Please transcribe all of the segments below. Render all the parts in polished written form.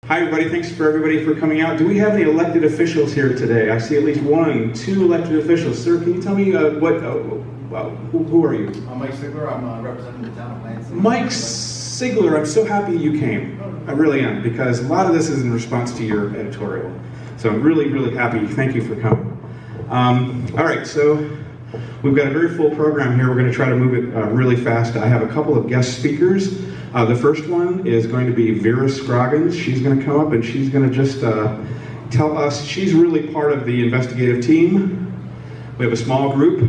Hi everybody, thanks for everybody for coming out. Do we have any elected officials here today? I see at least two elected officials. Sir, can you tell me who are you? I'm Mike Sigler. I'm representing the town of Lansing. Mike Sigler, I'm so happy you came. I really am, because a lot of this is in response to your editorial. So I'm really, really happy. Thank you for coming. All right, so we've got a very full program here. We're going to try to move it really fast. I have a couple of guest speakers. The first one is going to be Vera Scroggins. She's going to come up and she's going to just tell us, she's really part of the investigative team. We have a small group.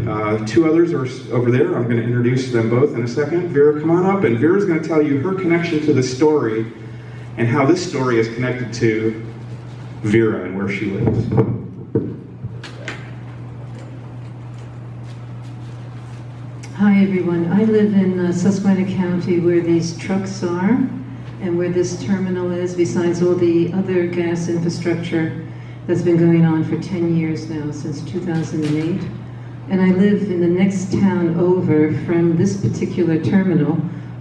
Two others are over there. I'm going to introduce them both in a second. Vera, come on up, and Vera's going to tell you her connection to the story and how this story is connected to Vera and where she lives. Hi everyone, I live in Susquehanna County where these trucks are and where this terminal is, besides all the other gas infrastructure that's been going on for 10 years now, since 2008. And I live in the next town over from this particular terminal,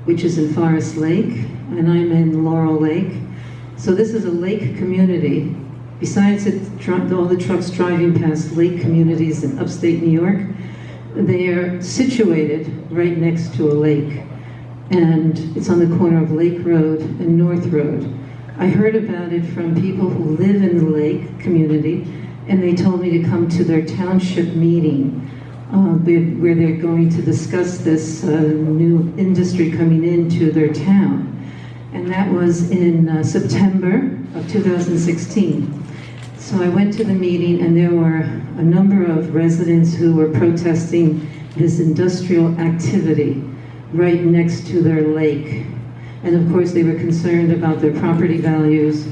which is in Forest Lake, and I'm in Laurel Lake. So this is a lake community. Besides all the trucks driving past lake communities in upstate New York, they are situated right next to a lake, and it's on the corner of Lake Road and North Road. I heard about it from people who live in the lake community, and they told me to come to their township meeting where they're going to discuss this new industry coming into their town. And that was in September of 2016. So I went to the meeting, and there were a number of residents who were protesting this industrial activity right next to their lake. And of course, they were concerned about their property values.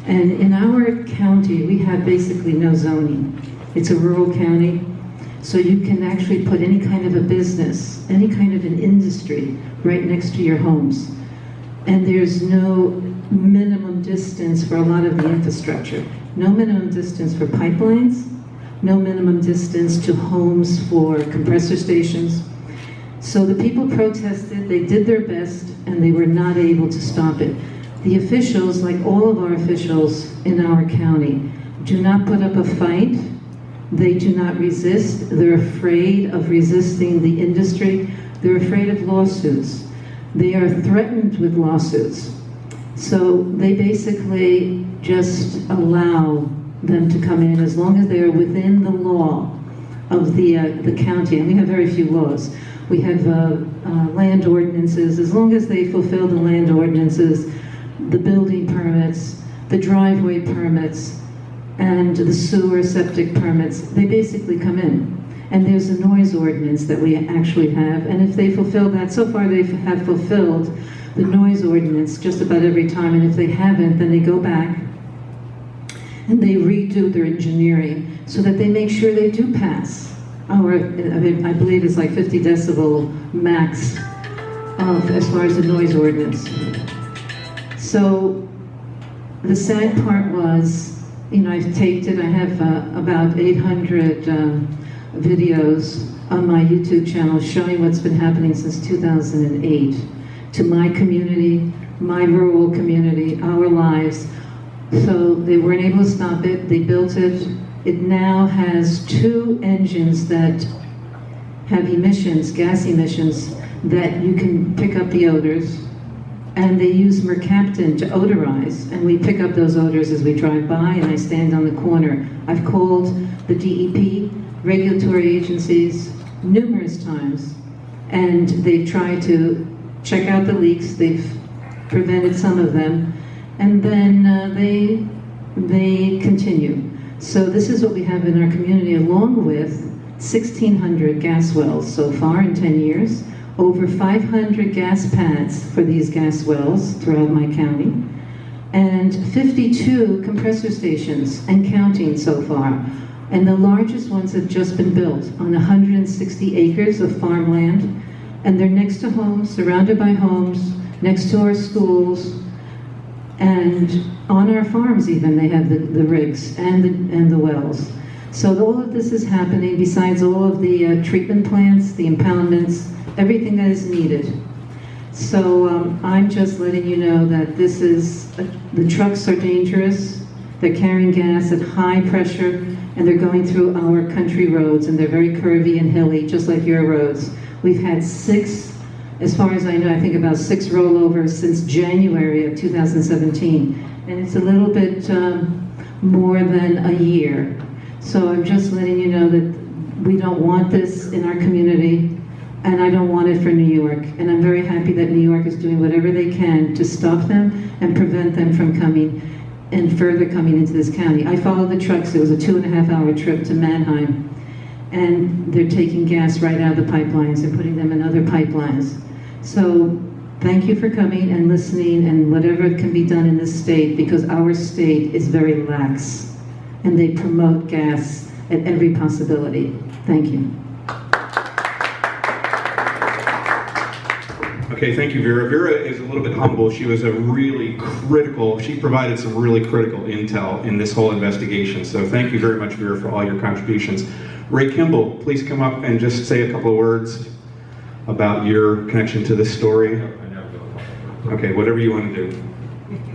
And in our county, we have basically no zoning. It's a rural county, so you can actually put any kind of a business, any kind of an industry right next to your homes. And there's no minimum distance for a lot of the infrastructure. No minimum distance for pipelines, no minimum distance to homes for compressor stations. So the people protested, they did their best, and they were not able to stop it. The officials, like all of our officials in our county, do not put up a fight. They do not resist. They're afraid of resisting the industry. They're afraid of lawsuits. They are threatened with lawsuits. So they basically just allow them to come in as long as they are within the law of the county. And we have very few laws. We have land ordinances. As long as they fulfill the land ordinances, the building permits, the driveway permits, and the sewer septic permits, they basically come in. And there's a noise ordinance that we actually have. And if they fulfill that, so far they have fulfilled the noise ordinance just about every time. And if they haven't, then they go back and they redo their engineering so that they make sure they do pass. I believe it's like 50 decibel max as far as the noise ordinance. So the sad part was, I've taped it. I have about 800 videos on my YouTube channel showing what's been happening since 2008 to my community, my rural community, our lives. So they weren't able to stop it. They built it. It now has 2 engines that have emissions, gas emissions, that you can pick up the odors. And they use mercaptan to odorize, and we pick up those odors as we drive by, and I stand on the corner. I've called the DEP, regulatory agencies, numerous times, and they've tried to check out the leaks. They've prevented some of them, and then they continue. So this is what we have in our community, along with 1,600 gas wells so far in 10 years, over 500 gas pads for these gas wells throughout my county, and 52 compressor stations and counting so far. And the largest ones have just been built on 160 acres of farmland, and they're next to homes, surrounded by homes, next to our schools, and on our farms even, they have the rigs and the wells. So all of this is happening besides all of the treatment plants, the impoundments, everything that is needed. So I'm just letting you know that this is, the trucks are dangerous. They're carrying gas at high pressure, and they're going through our country roads, and they're very curvy and hilly, just like your roads. We've had 6, as far as I know, I think about 6 rollovers since January of 2017. And it's a little bit more than a year. So I'm just letting you know that we don't want this in our community, and I don't want it for New York. And I'm very happy that New York is doing whatever they can to stop them and prevent them from coming and further coming into this county. I followed the trucks. It was a 2.5-hour trip to Mannheim, and they're taking gas right out of the pipelines and putting them in other pipelines. So thank you for coming and listening and whatever can be done in this state, because our state is very lax and they promote gas at every possibility. Thank you. Okay, thank you, Vera. Vera is a little bit humble. She was she provided some really critical intel in this whole investigation. So thank you very much, Vera, for all your contributions. Ray Kemble, please come up and just say a couple of words about your connection to this story. Okay, whatever you want to do.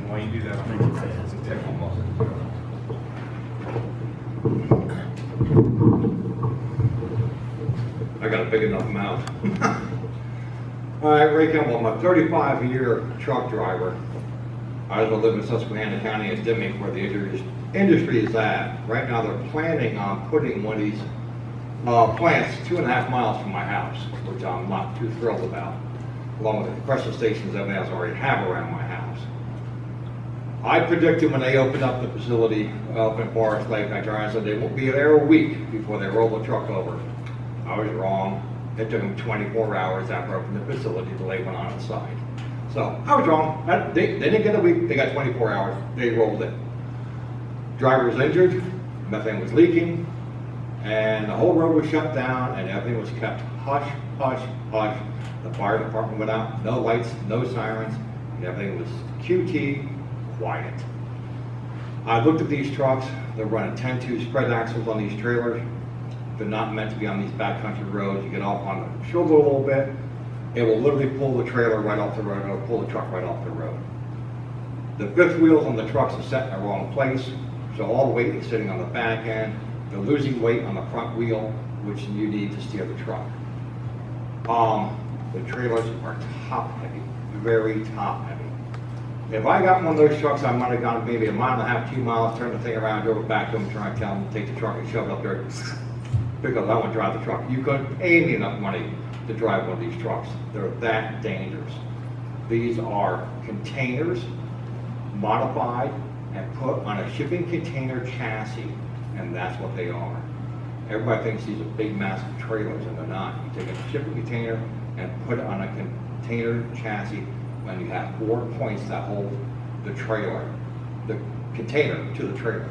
While you do that, I'll make you say some technical muscle. I got a big enough mouth. All right, Ray Kemble, I'm a 35-year truck driver. I live in Susquehanna County and Deming, where the industry is at. Right now, they're planning on putting one of these plants 2.5 miles from my house, which I'm not too thrilled about, along with the compressor stations that I already have around my house. I predicted when they opened up the facility up in Forest Lake, I said they won't be there a week before they roll the truck over. I was wrong. It took them 24 hours after opening the facility to lay one on its side. So I was wrong. They didn't get a week, they got 24 hours. They rolled it. Driver was injured, methane was leaking, and the whole road was shut down, and everything was kept hush, hush, hush. The fire department went out, no lights, no sirens, and everything was QT, quiet. I looked at these trucks. They're running 10-2 spread axles on these trailers. They're not meant to be on these backcountry roads. You get off on the shoulder a little bit, it will literally pull the trailer right off the road, or pull the truck right off the road. The fifth wheels on the trucks are set in the wrong place, so all the weight is sitting on the back end. They're losing weight on the front wheel, which you need to steer the truck. The trailers are top heavy, very top heavy. If I got one of those trucks, I might have gone maybe 1.5 miles, 2 miles, turned the thing around, drove it back to them, trying to tell them to take the truck and shove it up there, because I want to drive the truck. You couldn't pay me enough money to drive one of these trucks. They're that dangerous. These are containers modified and put on a shipping container chassis, and that's what they are. Everybody thinks these are big, massive trailers, and they're not. You take a shipping container and put it on a container chassis, and you have 4 points that hold the trailer, the container to the trailer.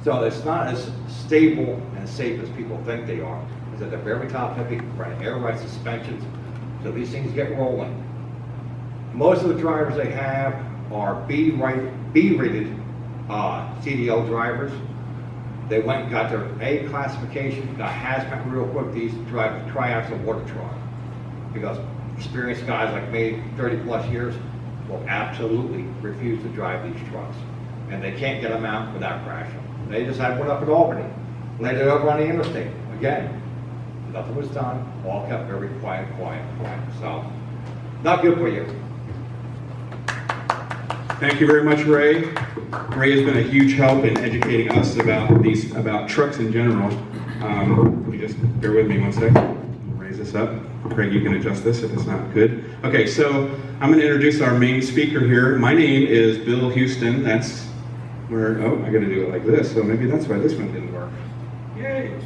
So it's not as stable and safe as people think they are. Is that they're very top heavy, running air ride suspensions, so these things get rolling. Most of the drivers they have are B-rated CDL drivers. They went and got their A classification, got hazmat real quick. These drive a triaxle water truck, because experienced guys like me, 30+ years, will absolutely refuse to drive these trucks. And they can't get them out without crashing. They just had one up at Albany, laid it over on the interstate. Again, nothing was done, all kept very quiet. So, not good for you. Thank you very much, Ray. Ray has been a huge help in educating us about trucks in general. If you just bear with me 1 second. I'll raise this up. Craig, you can adjust this if it's not good. Okay, so I'm going to introduce our main speaker here. My name is Bill Huston. That's where, I got to do it like this, so maybe that's why this one didn't work. Yay!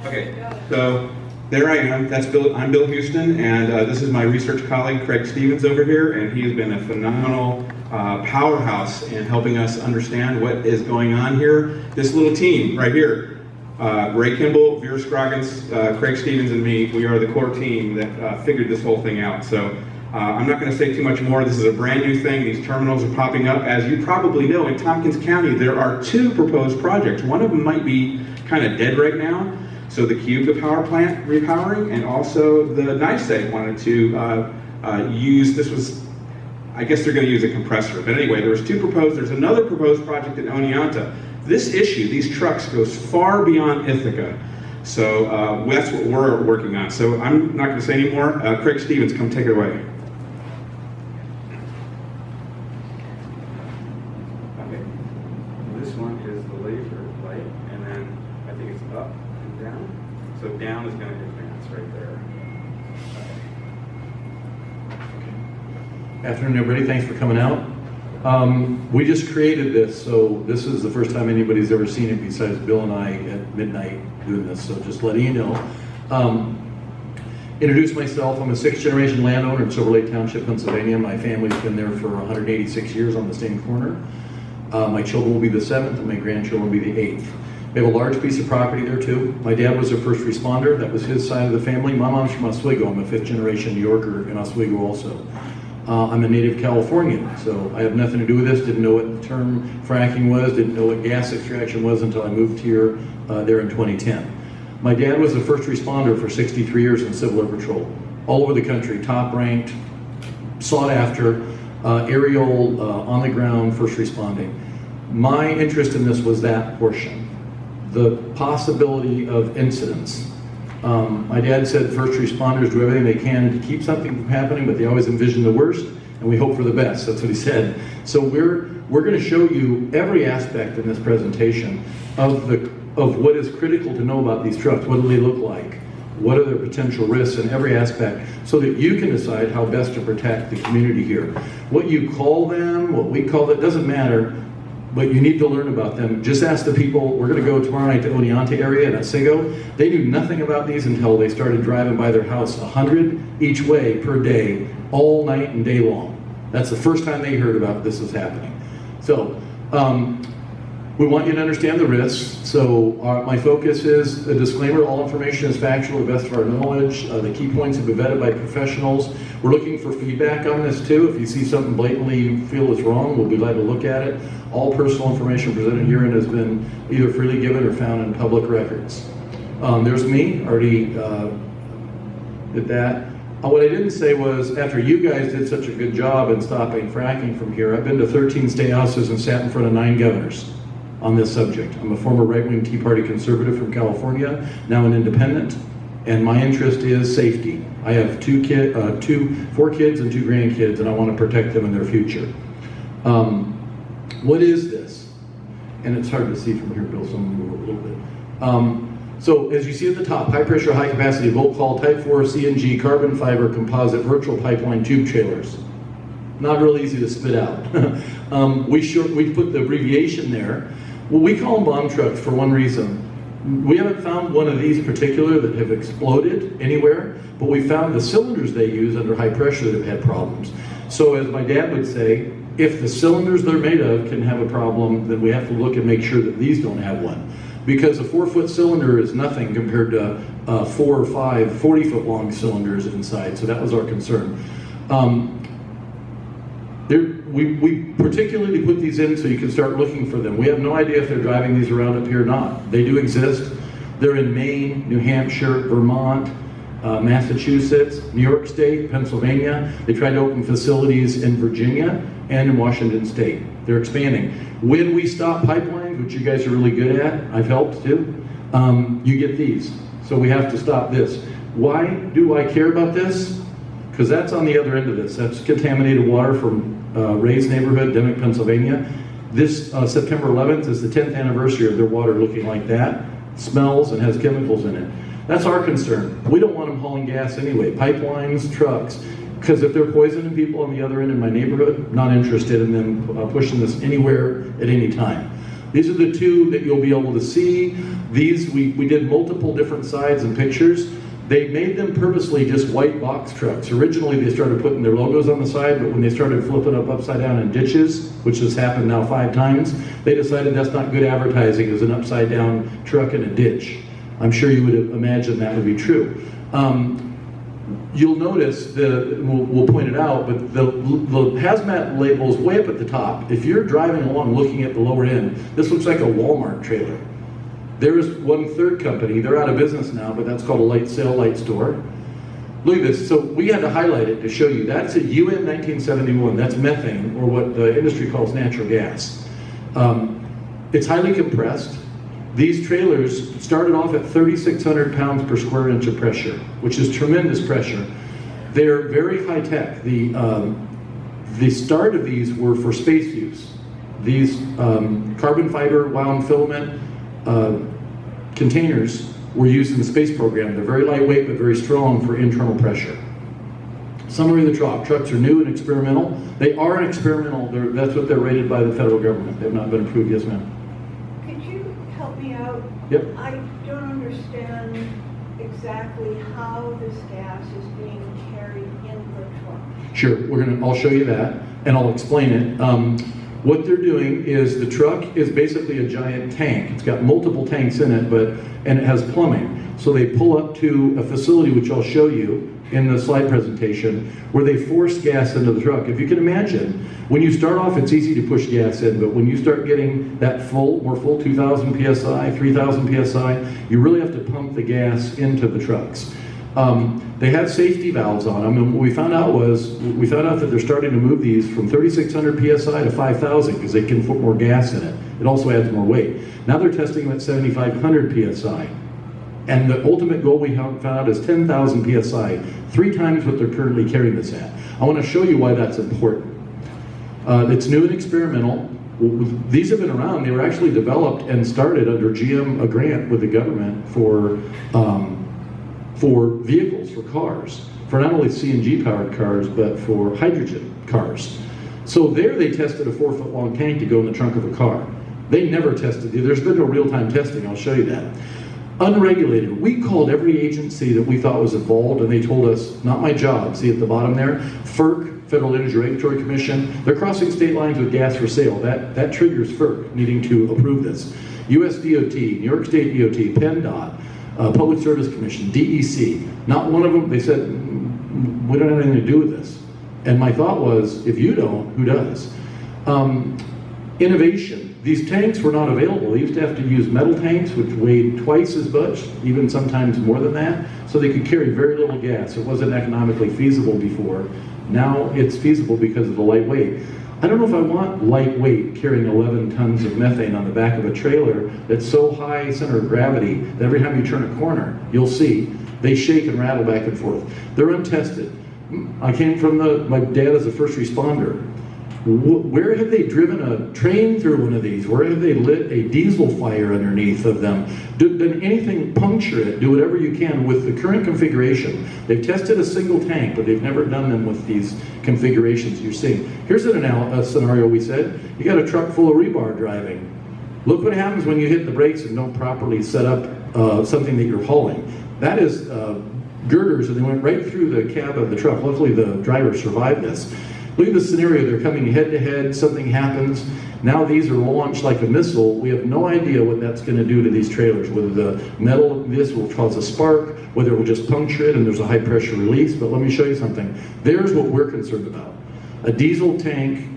Okay, so there I am. I'm Bill Huston, and this is my research colleague, Craig Stevens, over here, and he has been a phenomenal powerhouse in helping us understand what is going on here. This little team right here, Ray Kemble, Vera Scroggins, Craig Stevens, and me, we are the core team that figured this whole thing out. So I'm not going to say too much more. This is a brand new thing. These terminals are popping up. As you probably know, in Tompkins County, there are 2 proposed projects. One of them might be kind of dead right now. So the Cube power plant repowering, and also the NICE wanted to I guess they're going to use a compressor. But anyway, there's another proposed project in Oneonta. This issue, these trucks, goes far beyond Ithaca. So that's what we're working on. So I'm not going to say any more. Craig Stevens, come take it away. Okay. This one is the laser light, and then I think it's up and down. So down is going to advance right there. Afternoon, everybody. Thanks for coming out. We just created this, so this is the first time anybody's ever seen it besides Bill and I at midnight doing this, so just letting you know. Introduce myself. I'm a 6th-generation landowner in Silver Lake Township, Pennsylvania. My family's been there for 186 years on the same corner. My children will be the 7th, and my grandchildren will be the 8th. We have a large piece of property there, too. My dad was a first responder. That was his side of the family. My mom's from Oswego. I'm a 5th-generation New Yorker in Oswego also. I'm a native Californian, so I have nothing to do with this. Didn't know what the term fracking was, didn't know what gas extraction was until I moved here there in 2010. My dad was a first responder for 63 years in Civil Air Patrol, all over the country, top ranked, sought after, aerial, on the ground, first responding. My interest in this was that portion, the possibility of incidents. My dad said first responders do everything they can to keep something from happening, but they always envision the worst, and we hope for the best. That's what he said. So we're going to show you every aspect in this presentation of what is critical to know about these trucks. What do they look like? What are their potential risks in every aspect, so that you can decide how best to protect the community here. What you call them, what we call it, doesn't matter. But you need to learn about them. Just ask the people. We're going to go tomorrow night to Oneonta area in Oswego. They knew nothing about these until they started driving by their house 100 each way per day, all night and day long. That's the first time they heard about this is happening. So we want you to understand the risks. So my focus is a disclaimer. All information is factual to the best of our knowledge. The key points have been vetted by professionals. We're looking for feedback on this too. If you see something blatantly you feel is wrong, we'll be glad to look at it. All personal information presented herein has been either freely given or found in public records. There's me, already did that. What I didn't say was, after you guys did such a good job in stopping fracking from here, I've been to 13 state houses and sat in front of 9 governors on this subject. I'm a former right-wing Tea Party conservative from California, now an independent, and my interest is safety. I have 4 kids and 2 grandkids, and I want to protect them in their future. What is this? And it's hard to see from here, Bill, so I'm going to move a little bit. So as you see at the top, high pressure, high capacity, volt haul, type 4 CNG, carbon fiber, composite, virtual pipeline tube trailers. Not real easy to spit out. We put the abbreviation there. Well, we call them bomb trucks for one reason. We haven't found one of these particular that have exploded anywhere, but we found the cylinders they use under high pressure that have had problems. So as my dad would say, if the cylinders they're made of can have a problem, then we have to look and make sure that these don't have one. Because a 4-foot cylinder is nothing compared to 4 or 5 40-foot long cylinders inside, so that was our concern. We particularly put these in so you can start looking for them. We have no idea if they're driving these around up here or not. They do exist. They're in Maine, New Hampshire, Vermont, Massachusetts, New York State, Pennsylvania. They tried to open facilities in Virginia and in Washington State. They're expanding. When we stop pipelines, which you guys are really good at, I've helped too, you get these. So we have to stop this. Why do I care about this? Because that's on the other end of this. That's contaminated water from Ray's neighborhood, Demick, Pennsylvania. This September 11th is the 10th anniversary of their water looking like that. Smells and has chemicals in it. That's our concern. We don't want them hauling gas anyway. Pipelines, trucks, because if they're poisoning people on the other end in my neighborhood, not interested in them pushing this anywhere at any time. These are the 2 that you'll be able to see. These, we did multiple different sides and pictures. They made them purposely just white box trucks. Originally they started putting their logos on the side, but when they started flipping up upside down in ditches, which has happened now 5 times, they decided that's not good advertising as an upside down truck in a ditch. I'm sure you would imagine that would be true. You'll notice, we'll point it out, but the hazmat label is way up at the top. If you're driving along looking at the lower end, this looks like a Walmart trailer. There is one third company, they're out of business now, but that's called a light store. Look at this. So we had to highlight it to show you. That's a UN 1971. That's methane, or what the industry calls natural gas. It's highly compressed. These trailers started off at 3,600 pounds per square inch of pressure, which is tremendous pressure. They're very high tech. The start of these were for space use. These carbon fiber wound filament containers were used in the space program. They're very lightweight but very strong for internal pressure. Summary of the truck. Trucks are new and experimental. They are experimental. That's what they're rated by the federal government. They've not been approved. Yes, ma'am. Could you help me out? Yep. I don't understand exactly how this gas is being carried in the truck. Sure. I'll show you that, and I'll explain it. What they're doing is the truck is basically a giant tank. It's got multiple tanks in it, and it has plumbing. So they pull up to a facility, which I'll show you in the slide presentation, where they force gas into the truck. If you can imagine, when you start off, it's easy to push gas in, but when you start getting that more full 2,000 PSI, 3,000 PSI, you really have to pump the gas into the trucks. They have safety valves on them, and what we found out that they're starting to move these from 3,600 PSI to 5,000 because they can put more gas in it. It also adds more weight. Now they're testing them at 7,500 PSI. And the ultimate goal we found out is 10,000 PSI, 3 times what they're currently carrying this at. I want to show you why that's important. It's new and experimental. These have been around. They were actually developed and started under GM, a grant with the government for vehicles, for cars, for not only CNG powered cars, but for hydrogen cars. So there they tested a 4-foot long tank to go in the trunk of a car. They never tested, there's been no real-time testing, I'll show you that. Unregulated, we called every agency that we thought was involved, and they told us, not my job, see at the bottom there, FERC, Federal Energy Regulatory Commission, they're crossing state lines with gas for sale. That triggers FERC needing to approve this. US DOT, New York State DOT, PennDOT, Public Service Commission, DEC, not one of them, they said, we don't have anything to do with this. And my thought was, if you don't, who does? Innovation. These tanks were not available. They used to have to use metal tanks, which weighed twice as much, even sometimes more than that, so they could carry very little gas. It wasn't economically feasible before. Now it's feasible because of the lightweight. I don't know if I want lightweight carrying 11 tons of methane on the back of a trailer that's so high center of gravity that every time you turn a corner, you'll see they shake and rattle back and forth. They're untested. I came from my dad is a first responder. Where have they driven a train through one of these? Where have they lit a diesel fire underneath of them? Done anything, puncture it, do whatever you can with the current configuration. They've tested a single tank, but they've never done them with these configurations you're seeing. Here's a scenario we said. You got a truck full of rebar driving. Look what happens when you hit the brakes and don't properly set up something that you're hauling. That is girders, and they went right through the cab of the truck. Luckily the driver survived this. Look at the scenario, they're coming head to head, something happens. Now these are launched like a missile. We have no idea what that's going to do to these trailers, whether the metal of this will cause a spark, whether it will just puncture it and there's a high pressure release. But let me show you something. There's what we're concerned about. A diesel tank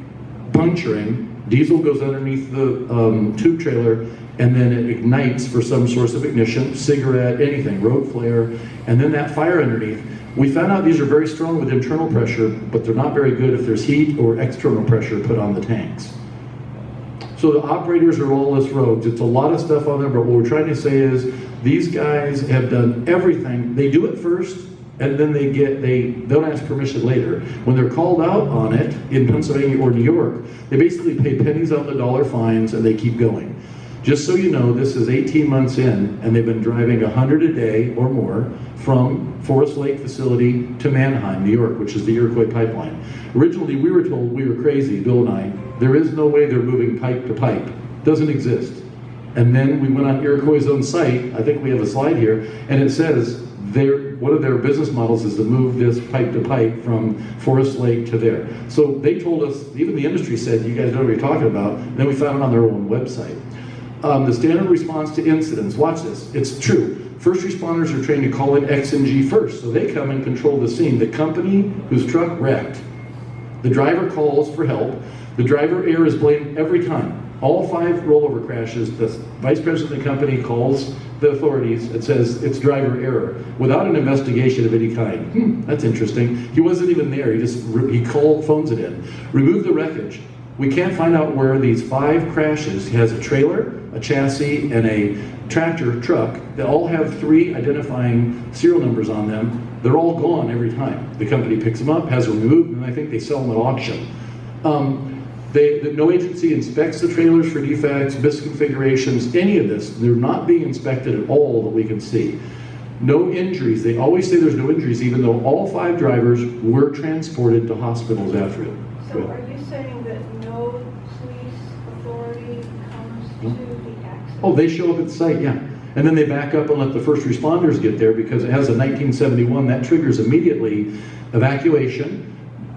puncturing, diesel goes underneath the tube trailer, and then it ignites for some source of ignition, cigarette, anything, road flare, and then that fire underneath. We found out these are very strong with internal pressure, but they're not very good if there's heat or external pressure put on the tanks. So the operators are lawless rogues. It's a lot of stuff on there, but what we're trying to say is these guys have done everything. They do it first, and then they don't ask permission later. When they're called out on it in Pennsylvania or New York, they basically pay pennies on the dollar fines and they keep going. Just so you know, this is 18 months in, and they've been driving 100 a day or more from Forest Lake facility to Mannheim, New York, which is the Iroquois pipeline. Originally, we were told we were crazy, Bill and I. There is no way they're moving pipe to pipe. Doesn't exist. And then we went on Iroquois' own site. I think we have a slide here, and it says one of their business models is to move this pipe to pipe from Forest Lake to there. So they told us, even the industry said, you guys know what you're talking about. And then we found it on their own website. The standard response to incidents, watch this, it's true. First responders are trained to call in CNG first, so they come and control the scene. The company whose truck wrecked, the driver calls for help. The driver error is blamed every time. All 5 rollover crashes, the vice president of the company calls the authorities and says it's driver error without an investigation of any kind. That's interesting. He wasn't even there. He phones it in. Remove the wreckage. We can't find out where these 5 crashes. He has a trailer, a chassis, and a tractor truck that all have 3 identifying serial numbers on them. They're all gone every time. The company picks them up, has them removed, and I think they sell them at auction. No agency inspects the trailers for defects, misconfigurations, any of this. They're not being inspected at all that we can see. No injuries. They always say there's no injuries, even though all 5 drivers were transported to hospitals after it. So are you saying that no police authority comes to the accident? Oh, they show up at the site, yeah. And then they back up and let the first responders get there because it has a 1971, that triggers immediately evacuation.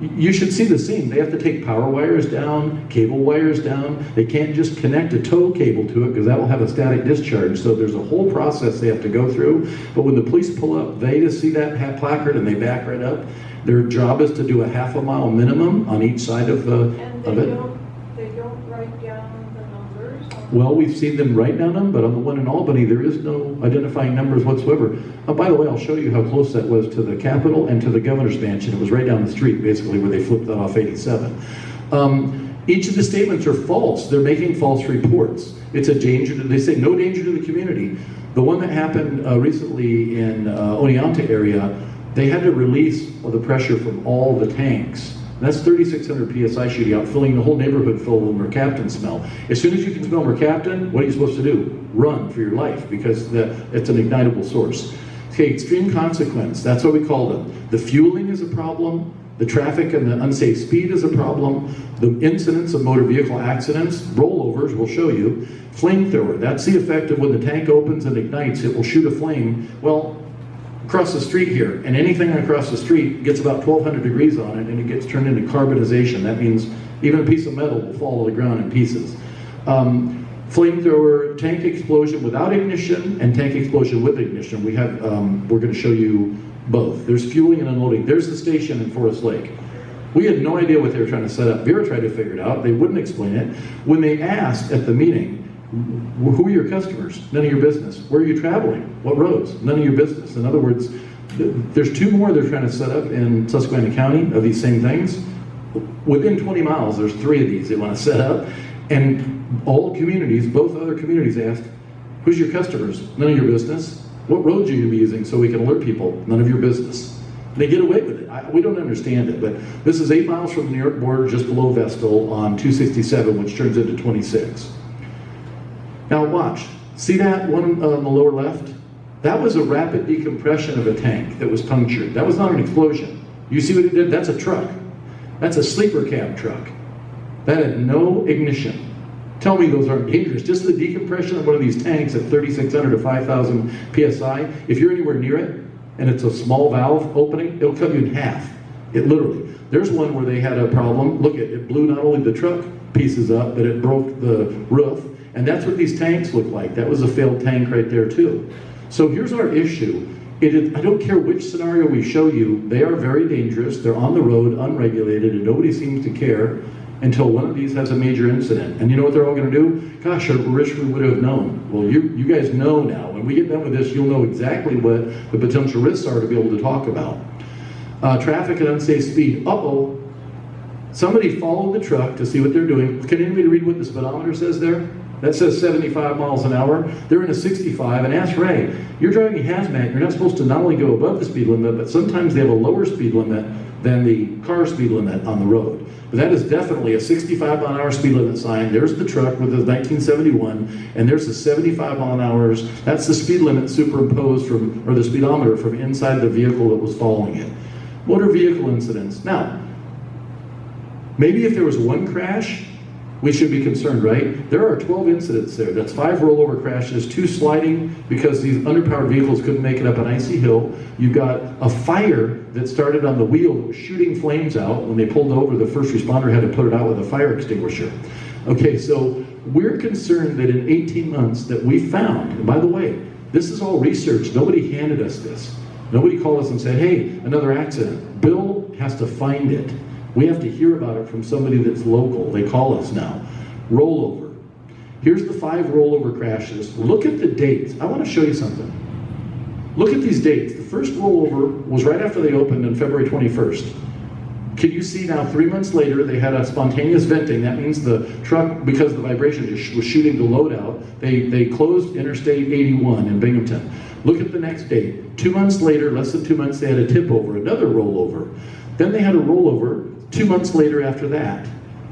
You should see the scene. They have to take power wires down, cable wires down. They can't just connect a tow cable to it because that will have a static discharge. So there's a whole process they have to go through. But when the police pull up, they just see that placard and they back right up. Their job is to do a half-a-mile minimum on each side of it. And they don't write down the numbers? Well, we've seen them write down them, but on the one in Albany, there is no identifying numbers whatsoever. By the way, I'll show you how close that was to the Capitol and to the governor's mansion. It was right down the street, basically, where they flipped that off 87. Each of the statements are false. They're making false reports. It's a danger. They say no danger to the community. The one that happened recently in Oneonta area, they had to release the pressure from all the tanks. That's 3,600 PSI shooting out, filling the whole neighborhood full of mercaptan smell. As soon as you can smell mercaptan, what are you supposed to do? Run for your life, because it's an ignitable source. Okay, extreme consequence, that's what we call them. The fueling is a problem, the traffic and the unsafe speed is a problem, the incidence of motor vehicle accidents, rollovers, we'll show you. Flamethrower, that's the effect of when the tank opens and ignites, it will shoot a flame. Well, across the street here, and anything across the street gets about 1,200 degrees on it and it gets turned into carbonization. That means even a piece of metal will fall to the ground in pieces. Flamethrower, tank explosion without ignition, and tank explosion with ignition. We have, we're going to show you both. There's fueling and unloading. There's the station in Forest Lake. We had no idea what they were trying to set up. Vera tried to figure it out. They wouldn't explain it. When they asked at the meeting, who are your customers? None of your business. Where are you traveling? What roads? None of your business. In other words, there's 2 more they're trying to set up in Susquehanna County of these same things. Within 20 miles, there's 3 of these they want to set up. And all communities, both other communities asked, who's your customers? None of your business. What roads are you going to be using so we can alert people? None of your business. They get away with it. We don't understand it, but this is 8 miles from the New York border, just below Vestal on 267, which turns into 26. Now watch. See that one on the lower left? That was a rapid decompression of a tank that was punctured. That was not an explosion. You see what it did? That's a truck. That's a sleeper cab truck. That had no ignition. Tell me those aren't dangerous. Just the decompression of one of these tanks at 3,600 to 5,000 PSI, if you're anywhere near it, and it's a small valve opening, it'll cut you in half. It literally. There's one where they had a problem. Look, it blew not only the truck pieces up, but it broke the roof. And that's what these tanks look like. That was a failed tank right there too. So here's our issue. I don't care which scenario we show you, they are very dangerous. They're on the road, unregulated, and nobody seems to care until one of these has a major incident. And you know what they're all going to do? Gosh, I wish we would have known. Well, you guys know now. When we get done with this, you'll know exactly what the potential risks are to be able to talk about. Traffic and unsafe speed. Uh-oh. Somebody followed the truck to see what they're doing. Can anybody read what the speedometer says there? That says 75 miles an hour. They're in a 65, and ask Ray, you're driving a hazmat, you're not supposed to not only go above the speed limit, but sometimes they have a lower speed limit than the car speed limit on the road. But that is definitely a 65 mile an hour speed limit sign. There's the truck with the 1971, and there's the 75 mile an hour. That's the speed limit superimposed from, or the speedometer from inside the vehicle that was following it. Motor vehicle incidents. Now, maybe if there was one crash, we should be concerned, right? There are 12 incidents there. That's 5 rollover crashes, 2 sliding because these underpowered vehicles couldn't make it up an icy hill. You've got a fire that started on the wheel that was shooting flames out. When they pulled over, the first responder had to put it out with a fire extinguisher. Okay, so we're concerned that in 18 months that we found, and by the way, this is all research. Nobody handed us this. Nobody called us and said, hey, another accident. Bill has to find it. We have to hear about it from somebody that's local. They call us now. Rollover. Here's the 5 rollover crashes. Look at the dates. I want to show you something. Look at these dates. The first rollover was right after they opened on February 21st. Can you see now 3 months later they had a spontaneous venting? That means the truck, because the vibration was shooting the load out, they closed Interstate 81 in Binghamton. Look at the next date. 2 months later, less than 2 months, they had a tip over, another rollover. Then they had a rollover 2 months later after that.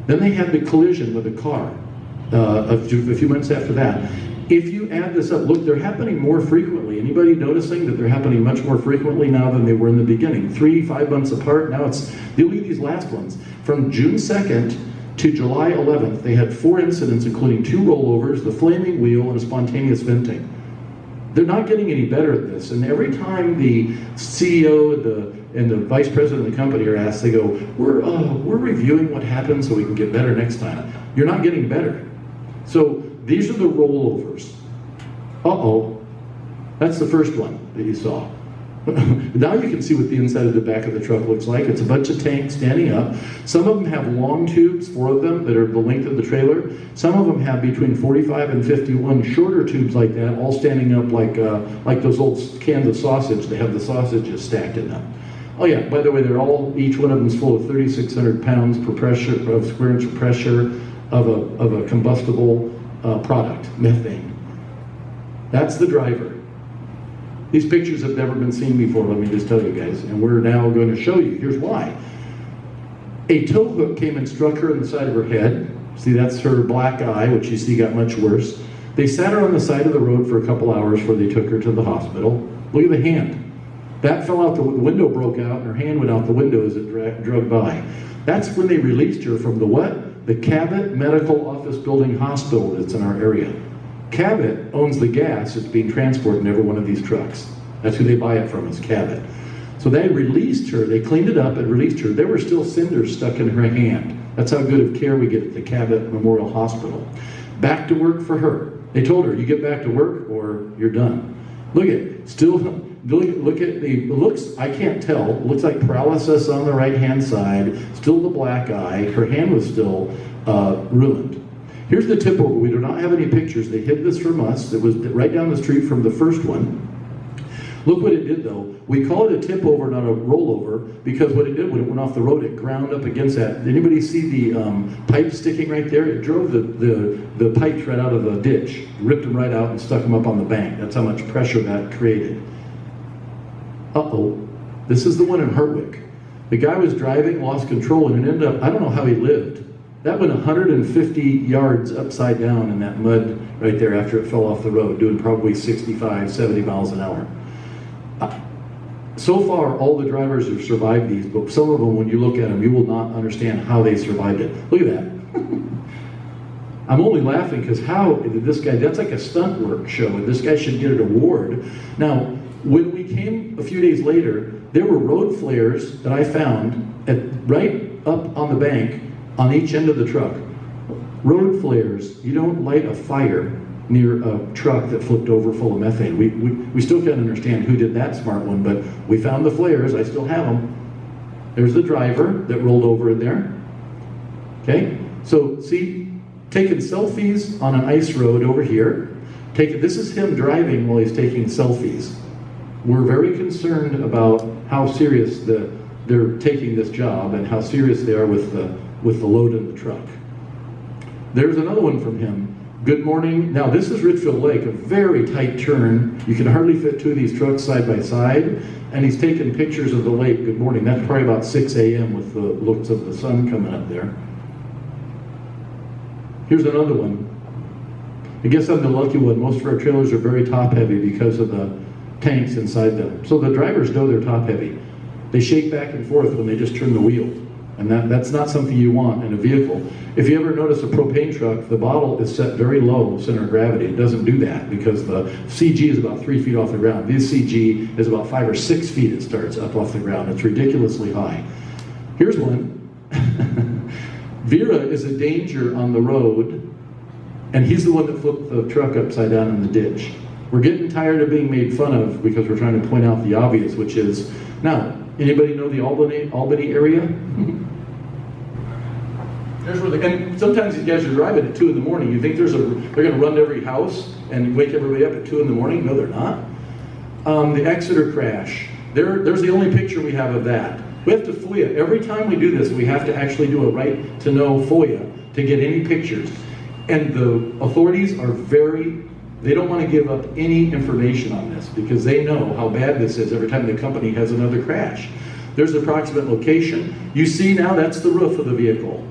Then they had the collision with a car a few months after that. If you add this up, look, they're happening more frequently. Anybody noticing that they're happening much more frequently now than they were in the beginning? 3-5 months apart, now it's, look at these last ones. From June 2nd to July 11th, they had 4 incidents, including 2 rollovers, the flaming wheel, and a spontaneous venting. They're not getting any better at this, and every time the CEO and the vice president of the company are asked, they go, we're reviewing what happened so we can get better next time. You're not getting better. So these are the rollovers. Uh-oh, that's the first one that you saw. Now you can see what the inside of the back of the truck looks like. It's a bunch of tanks standing up. Some of them have long tubes, 4 of them, that are the length of the trailer. Some of them have between 45 and 51 shorter tubes like that, all standing up like those old cans of sausage. They have the sausages stacked in them. Oh yeah, by the way, each one of them is full of 3,600 pounds of square inch of pressure of a combustible product, methane. That's the driver. These pictures have never been seen before, let me just tell you guys, and we're now going to show you. Here's why. A tow hook came and struck her in the side of her head. See, that's her black eye, which you see got much worse. They sat her on the side of the road for a couple hours before they took her to the hospital. Look at the hand. That fell out, the window broke out, and her hand went out the window as it drug by. That's when they released her from the what? The Cabot Medical Office Building Hospital that's in our area. Cabot owns the gas that's being transported in every one of these trucks. That's who they buy it from, is Cabot. So they released her, they cleaned it up and released her. There were still cinders stuck in her hand. That's how good of care we get at the Cabot Memorial Hospital. Back to work for her. They told her, you get back to work or you're done. Look at, still, look at the, looks, I can't tell, looks like paralysis on the right-hand side, still the black eye, her hand was still ruined. Here's the tip over. We do not have any pictures. They hid this from us. It was right down the street from the first one. Look what it did though. We call it a tip over, not a rollover, because what it did when it went off the road, it ground up against that. Did anybody see the pipe sticking right there? It drove the pipes right out of the ditch, ripped them right out and stuck them up on the bank. That's how much pressure that created. Uh-oh. This is the one in Hartwick. The guy was driving, lost control, and it ended up, I don't know how he lived. That went 150 yards upside down in that mud right there after it fell off the road, doing probably 65, 70 miles an hour. So far, all the drivers have survived these, but some of them, when you look at them, you will not understand how they survived it. Look at that. I'm only laughing because how did this guy, that's like a stunt work show, and this guy should get an award. Now, when we came a few days later, there were road flares that I found right up on the bank on each end of the truck. Road flares, you don't light a fire near a truck that flipped over full of methane. We still can't understand who did that smart one, but we found the flares, I still have them. There's the driver that rolled over in there. Okay, so see, taking selfies on an ice road over here. This is him driving while he's taking selfies. We're very concerned about how serious they're taking this job and how serious they are with the load in the truck. There's another one from him. Good morning. Now this is Richfield Lake, a very tight turn. You can hardly fit 2 of these trucks side by side. And he's taking pictures of the lake. Good morning. That's probably about 6 a.m. with the looks of the sun coming up there. Here's another one. I guess I'm the lucky one. Most of our trailers are very top heavy because of the tanks inside them. So the drivers know they're top heavy. They shake back and forth when they just turn the wheel. And that's not something you want in a vehicle. If you ever notice a propane truck, the bottle is set very low, center of gravity. It doesn't do that because the CG is about 3 feet off the ground. This CG is about 5 or 6 feet it starts up off the ground. It's ridiculously high. Here's one. Vera is a danger on the road, and he's the one that flipped the truck upside down in the ditch. We're getting tired of being made fun of because we're trying to point out the obvious, which is, now, anybody know the Albany area? There's where and sometimes these guys are driving at 2 in the morning. You think they're going to run to every house and wake everybody up at 2 in the morning? No, they're not. The Exeter crash. There's the only picture we have of that. We have to FOIA. Every time we do this, we have to actually do a right to know FOIA to get any pictures. And the authorities are they don't want to give up any information on this because they know how bad this is every time the company has another crash. There's the approximate location. You see now, that's the roof of the vehicle.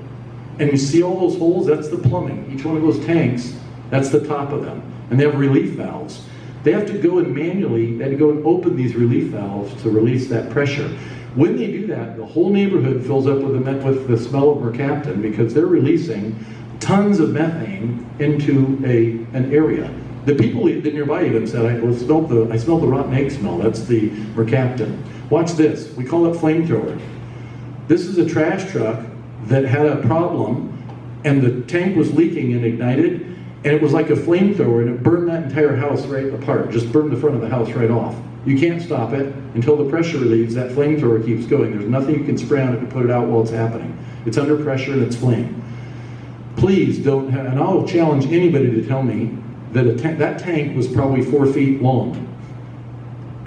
And you see all those holes, that's the plumbing. Each one of those tanks, that's the top of them. And they have relief valves. They have to go and manually, they have to go and open these relief valves to release that pressure. When they do that, the whole neighborhood fills up with the smell of mercaptan because they're releasing tons of methane into an area. The people nearby even said, I smelled the rotten egg smell. That's the mercaptan. Watch this. We call it Flamethrower. This is a trash truck that had a problem, and the tank was leaking and ignited, and it was like a flamethrower, and it burned that entire house right apart. Just burned the front of the house right off. You can't stop it until the pressure relieves. That flamethrower keeps going. There's nothing you can spray on it to put it out while it's happening. It's under pressure and it's flame. Please don't have, and I'll challenge anybody to tell me that that tank was probably 4 feet long.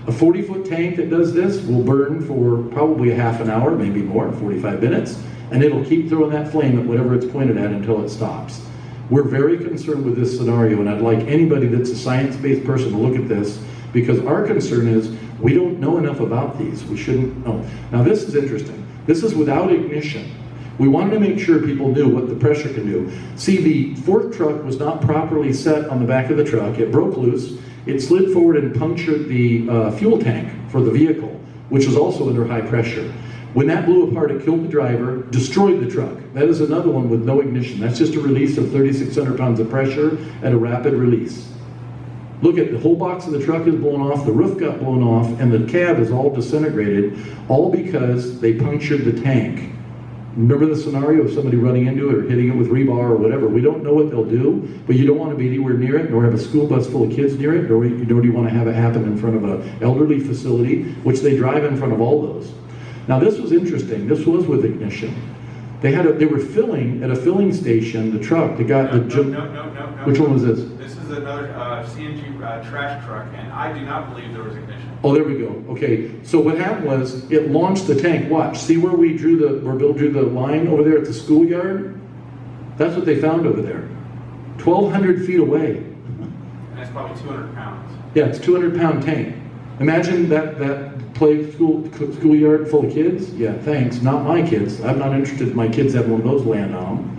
A 40-foot tank that does this will burn for probably a half an hour, maybe more, 45 minutes, and it'll keep throwing that flame at whatever it's pointed at until it stops. We're very concerned with this scenario, and I'd like anybody that's a science-based person to look at this, because our concern is we don't know enough about these. We shouldn't know. Now this is interesting. This is without ignition. We wanted to make sure people knew what the pressure can do. See, the fork truck was not properly set on the back of the truck. It broke loose. It slid forward and punctured the fuel tank for the vehicle, which was also under high pressure. When that blew apart, it killed the driver, destroyed the truck. That is another one with no ignition. That's just a release of 3,600 pounds of pressure at a rapid release. Look at the whole box of the truck is blown off, the roof got blown off, and the cab is all disintegrated, all because they punctured the tank. Remember the scenario of somebody running into it or hitting it with rebar or whatever? We don't know what they'll do, but you don't want to be anywhere near it, nor have a school bus full of kids near it, nor do you want to have it happen in front of an elderly facility, which they drive in front of all those. Now this was interesting. This was with ignition. They were filling at a filling station the truck. They got No. Which one was this? This is another CNG trash truck, and I do not believe there was ignition. Oh, there we go. Okay, so what happened was it launched the tank. Watch, see where Bill drew the line over there at the schoolyard? That's what they found over there, 1,200 feet away. And that's probably 200 pounds. Yeah, it's a 200-pound tank. Imagine that play schoolyard full of kids. Yeah, thanks. Not my kids. I'm not interested in my kids having one of those land on them.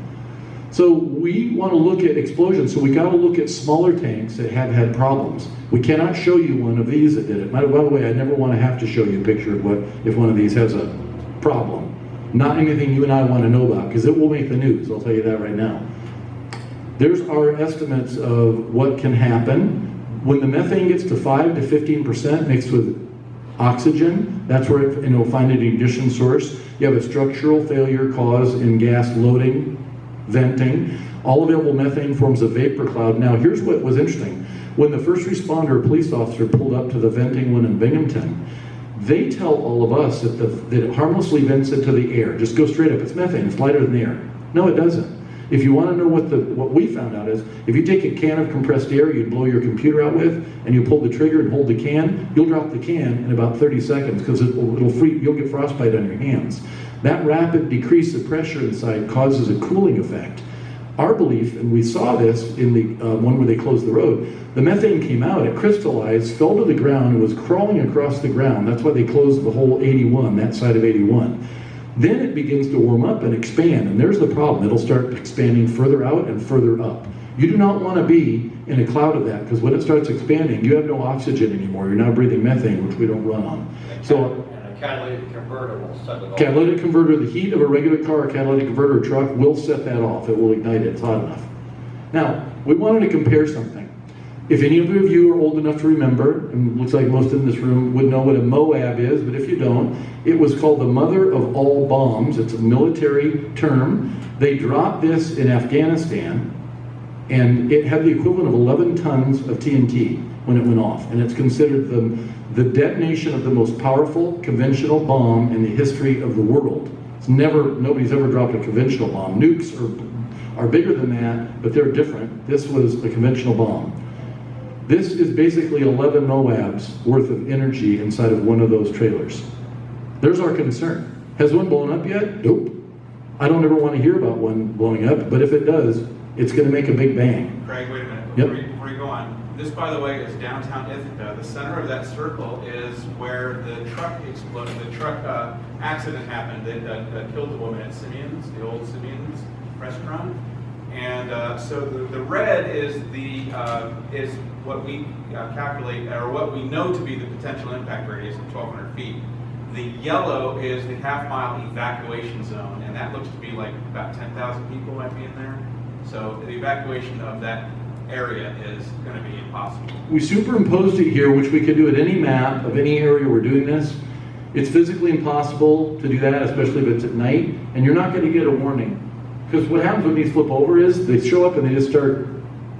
So we want to look at explosions. So we got to look at smaller tanks that have had problems. We cannot show you one of these that did it. By the way, I never want to have to show you a picture of if one of these has a problem. Not anything you and I want to know about, because it will make the news. I'll tell you that right now. There's our estimates of what can happen. When the methane gets to 5 to 15% mixed with oxygen, that's where it find an ignition source. You have a structural failure cause in gas loading, venting. All available methane forms a vapor cloud. Now here's what was interesting. When the first responder or police officer pulled up to the venting one in Binghamton, they tell all of us that it harmlessly vents into the air. Just go straight up. It's methane. It's lighter than air. No, it doesn't. If you want to know what we found out is, if you take a can of compressed air you'd blow your computer out with, and you pull the trigger and hold the can, you'll drop the can in about 30 seconds because you'll get frostbite on your hands. That rapid decrease of pressure inside causes a cooling effect. Our belief, and we saw this in the one where they closed the road, the methane came out, it crystallized, fell to the ground, and was crawling across the ground. That's why they closed the whole 81, that side of 81. Then it begins to warm up and expand, and there's the problem. It'll start expanding further out and further up. You do not want to be in a cloud of that, because when it starts expanding, you have no oxygen anymore. You're now breathing methane, which we don't run on. And a catalytic converter will set it off. Catalytic converter, the heat of a regular car, a catalytic converter truck will set that off. It will ignite it. It's hot enough. Now, we wanted to compare something. If any of you are old enough to remember, and it looks like most in this room would know what a MOAB is, but if you don't, it was called the mother of all bombs. It's a military term. They dropped this in Afghanistan, and it had the equivalent of 11 tons of TNT when it went off. And it's considered the detonation of the most powerful conventional bomb in the history of the world. Nobody's ever dropped a conventional bomb. Nukes are bigger than that, but they're different. This was a conventional bomb. This is basically 11 NOABs worth of energy inside of one of those trailers. There's our concern. Has one blown up yet? Nope. I don't ever want to hear about one blowing up, but if it does, it's going to make a big bang. Craig, wait a minute. Yep. Before you go on, this, by the way, is downtown Ithaca. The center of that circle is where the truck exploded. The truck accident happened that killed the woman at Simeon's, the old Simeon's restaurant. And so the red is is what we calculate, or what we know to be the potential impact radius of 1,200 feet. The yellow is the half-mile evacuation zone, and that looks to be like about 10,000 people might be in there. So the evacuation of that area is going to be impossible. We superimposed it here, which we could do at any map of any area we're doing this. It's physically impossible to do that, especially if it's at night, and you're not going to get a warning. Because what happens when these flip over is they show up and they just start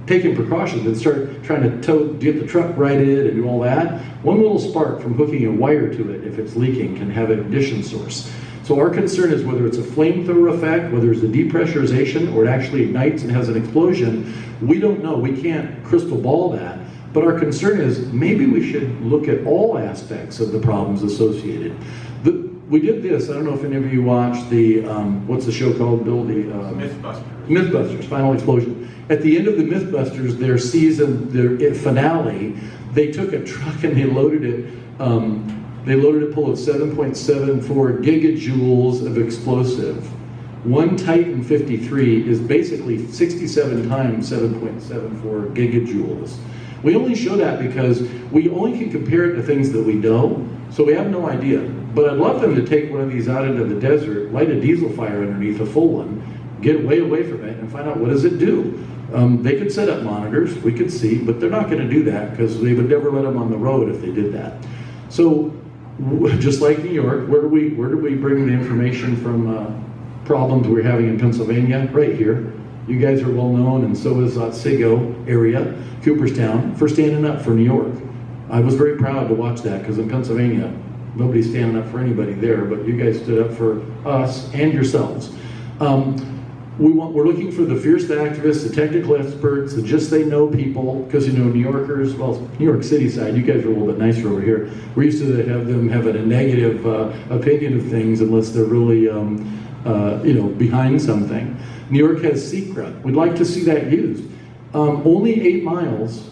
taking precautions. They start trying to get the truck righted and do all that. One little spark from hooking a wire to it, if it's leaking, can have an ignition source. So our concern is whether it's a flamethrower effect, whether it's a depressurization, or it actually ignites and has an explosion. We don't know. We can't crystal ball that. But our concern is maybe we should look at all aspects of the problems associated. We did this. I don't know if any of you watched the, what's the show called, Bill? Mythbusters. Mythbusters, Final Explosion. At the end of the Mythbusters, their season, their finale, they took a truck and they loaded it full of 7.74 gigajoules of explosive. One Titan 53 is basically 67 times 7.74 gigajoules. We only show that because we only can compare it to things that we know, so we have no idea. But I'd love them to take one of these out into the desert, light a diesel fire underneath, a full one, get way away from it, and find out what does it do. They could set up monitors, we could see, but they're not going to do that because they would never let them on the road if they did that. So, just like New York, where do we bring the information from problems we're having in Pennsylvania? Right here. You guys are well known, and so is Otsego area, Cooperstown, for standing up for New York. I was very proud to watch that because in Pennsylvania, nobody's standing up for anybody there, but you guys stood up for us and yourselves. We're looking for the fierce activists, the technical experts, the just they know people, because you know New Yorkers, well, New York City side, you guys are a little bit nicer over here. We used to have them having a negative opinion of things unless they're really behind something. New York has SECRA. We'd like to see that used. Only 8 miles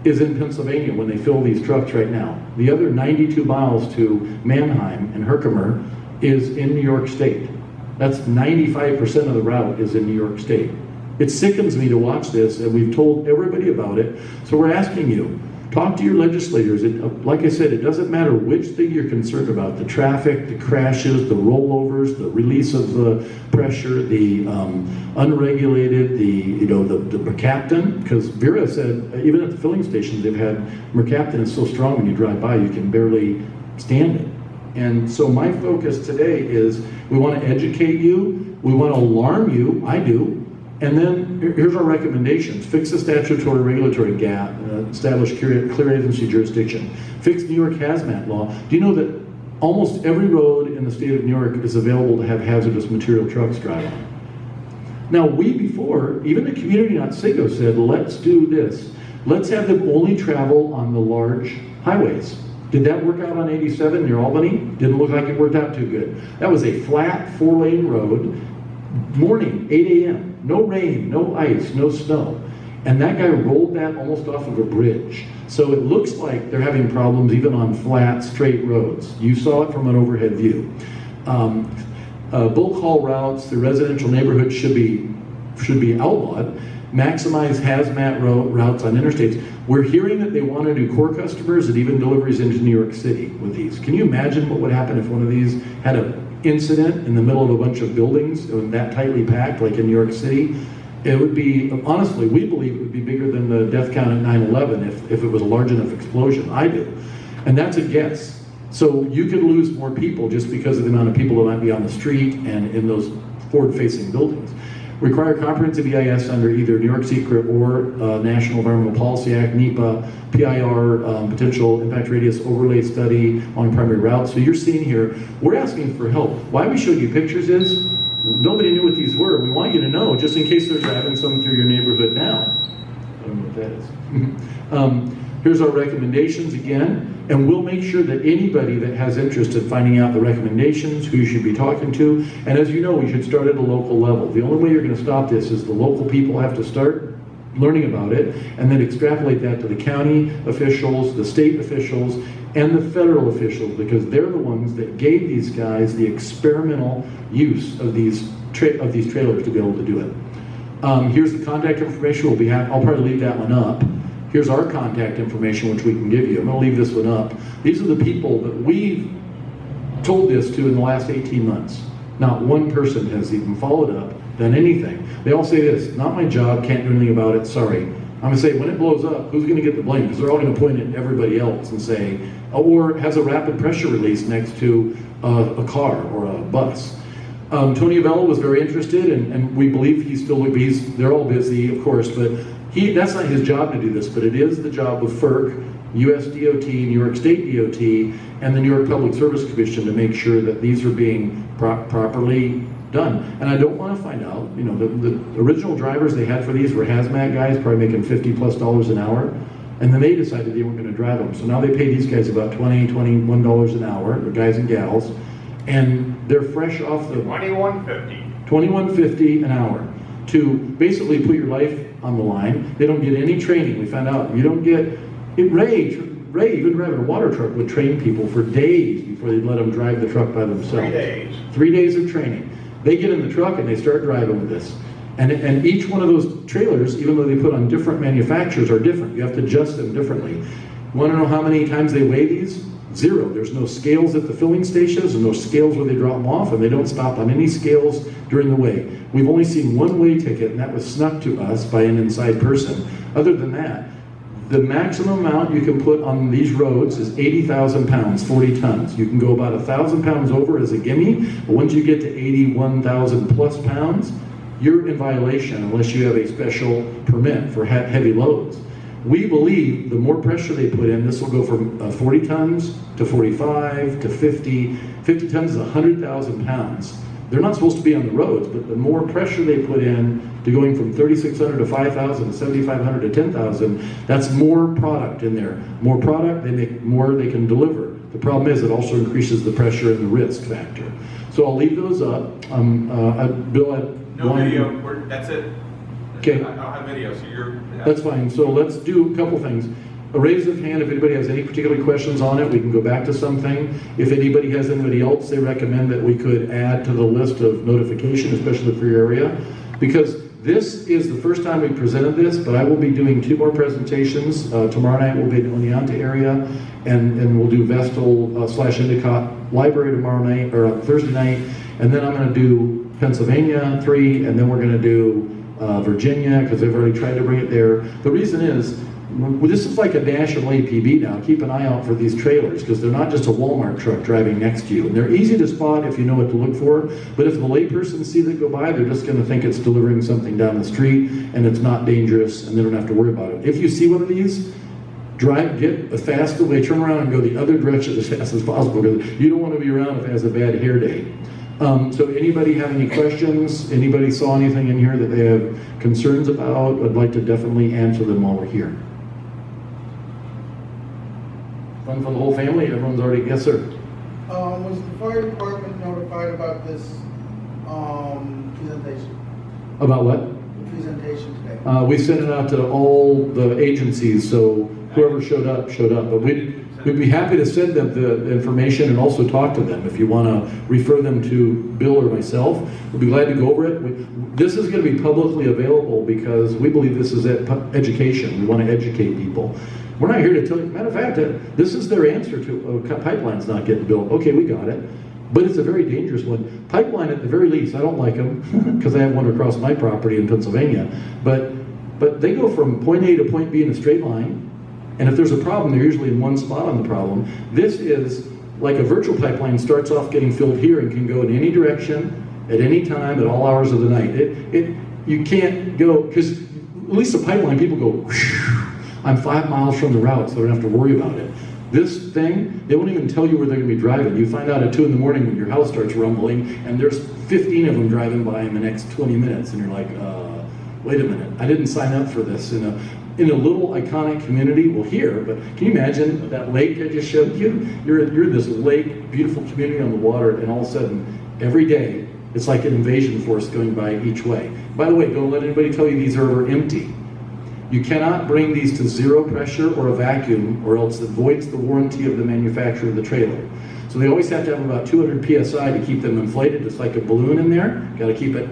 is in Pennsylvania when they fill these trucks right now. The other 92 miles to Mannheim and Herkimer is in New York State. That's 95% of the route is in New York State. It sickens me to watch this, and we've told everybody about it. So we're asking you, talk to your legislators. Like I said, it doesn't matter which thing you're concerned about, the traffic, the crashes, the rollovers, the release of the pressure, the unregulated, the mercaptan, because Vera said, even at the filling stations, they've had mercaptan is so strong when you drive by, you can barely stand it. And so my focus today is we want to educate you, we want to alarm you, I do, and then here's our recommendations. Fix the statutory regulatory gap, establish clear agency jurisdiction, fix New York hazmat law. Do you know that almost every road in the state of New York is available to have hazardous material trucks drive on? Now even the community in Otsego said, let's do this. Let's have them only travel on the large highways. Did that work out on 87 near Albany? Didn't look like it worked out too good. That was a flat 4-lane road, morning, 8 a.m., no rain, no ice, no snow. And that guy rolled that almost off of a bridge. So it looks like they're having problems even on flat, straight roads. You saw it from an overhead view. Bulk haul routes through residential neighborhoods should be outlawed. Maximize hazmat routes on interstates. We're hearing that they want to do core customers and even deliveries into New York City with these. Can you imagine what would happen if one of these had an incident in the middle of a bunch of buildings and that tightly packed, like in New York City? It would be, honestly, we believe it would be bigger than the death count at 9/11 if it was a large enough explosion. I do. And that's a guess. So you could lose more people just because of the amount of people that might be on the street and in those forward-facing buildings. require comprehensive EIS under either New York Secret or National Environmental Policy Act, NEPA, PIR, potential impact radius overlay study on primary routes. So you're seeing here, we're asking for help. Why we showed you pictures is, nobody knew what these were. We want you to know, just in case they're driving some through your neighborhood now. I don't know what that is. Here's our recommendations again, and we'll make sure that anybody that has interest in finding out the recommendations, who you should be talking to, and as you know, we should start at a local level. The only way you're going to stop this is the local people have to start learning about it, and then extrapolate that to the county officials, the state officials, and the federal officials, because they're the ones that gave these guys the experimental use of these trailers to be able to do it. Here's the contact information. I'll probably leave that one up. Here's our contact information, which we can give you. I'm going to leave this one up. These are the people that we've told this to in the last 18 months. Not one person has even followed up, done anything. They all say this, not my job, can't do anything about it, sorry. I'm going to say, when it blows up, who's going to get the blame? Because they're all going to point at everybody else and say, or has a rapid pressure release next to a car or a bus. Tony Avella was very interested, and we believe they're all busy, of course, but that's not his job to do this, but it is the job of FERC, US DOT, New York State DOT, and the New York Public Service Commission to make sure that these are being properly done. And I don't want to find out, you know, the original drivers they had for these were hazmat guys, probably making $50+ an hour, and then they decided they weren't going to drive them. So now they pay these guys about $20, $21 an hour, the guys and gals, and they're fresh off the $21.50 an hour to basically put your life on the line. They don't get any training. We found out you don't get it. Ray, even driving a water truck, would train people for days before they'd let them drive the truck by themselves. 3 days. 3 days of training. They get in the truck and they start driving with this. And each one of those trailers, even though they put on different manufacturers, are different. You have to adjust them differently. Want to know how many times they weigh these? 0. There's no scales at the filling stations and no scales where they drop them off, and they don't stop on any scales during the weigh. We've only seen one weigh ticket, and that was snuck to us by an inside person. Other than that, the maximum amount you can put on these roads is 80,000 pounds, 40 tons. You can go about 1,000 pounds over as a gimme, but once you get to 81,000 plus pounds, you're in violation unless you have a special permit for heavy loads. We believe the more pressure they put in, this will go from 40 tons to 45 to 50. 50 tons is 100,000 pounds. They're not supposed to be on the roads, but the more pressure they put in to going from 3,600 to 5,000 to 7,500 to 10,000, that's more product in there. More product, they make more they can deliver. The problem is it also increases the pressure and the risk factor. So I'll leave those up. Bill, no video, that's it. Okay. I don't have video, so you're... That's fine. So let's do a couple things. A raise of hand if anybody has any particular questions on it. We can go back to something. If anybody has anybody else they recommend that we could add to the list of notification, especially for your area. Because this is the first time we presented this, but I will be doing 2 more presentations. Tomorrow night we'll be in the Oneonta area, and we'll do Vestal / Endicott Library tomorrow night, or Thursday night. And then I'm going to do Pennsylvania 3, and then we're going to do Virginia, because they've already tried to bring it there. The reason is, this is like a national APB now. Keep an eye out for these trailers, because they're not just a Walmart truck driving next to you. And they're easy to spot if you know what to look for, but if the layperson sees it go by, they're just going to think it's delivering something down the street, and it's not dangerous, and they don't have to worry about it. If you see one of these, get fast away, turn around and go the other direction as fast as possible, because you don't want to be around if it has a bad hair day. So anybody have any questions? Anybody saw anything in here that they have concerns about? I'd like to definitely answer them while we're here. Fun for the whole family? Everyone's already, yes sir? Was the fire department notified about this presentation? About what? The presentation today. We sent it out to all the agencies, so whoever showed up, showed up. But we'd be happy to send them the information and also talk to them. If you want to refer them to Bill or myself, we'd be glad to go over it. This is going to be publicly available because we believe this is education. We want to educate people. We're not here to tell you, matter of fact, this is their answer to pipeline's not getting built. Okay, we got it. But it's a very dangerous one. Pipeline, at the very least, I don't like them because I have one across my property in Pennsylvania. But they go from point A to point B in a straight line. And if there's a problem, they're usually in one spot on the problem. This is like a virtual pipeline, starts off getting filled here and can go in any direction, at any time, at all hours of the night. you can't go, because at least the pipeline, people go, whew, I'm 5 miles from the route, so I don't have to worry about it. This thing, they won't even tell you where they're going to be driving. You find out at 2 in the morning when your house starts rumbling, and there's 15 of them driving by in the next 20 minutes, and you're like, wait a minute, I didn't sign up for this. In a little iconic community, well here, but can you imagine that lake I just showed you? You're in this lake, beautiful community on the water, and all of a sudden, every day, it's like an invasion force going by each way. By the way, don't let anybody tell you these are ever empty. You cannot bring these to zero pressure or a vacuum, or else it voids the warranty of the manufacturer of the trailer. So they always have to have about 200 PSI to keep them inflated, just like a balloon in there. Got to keep it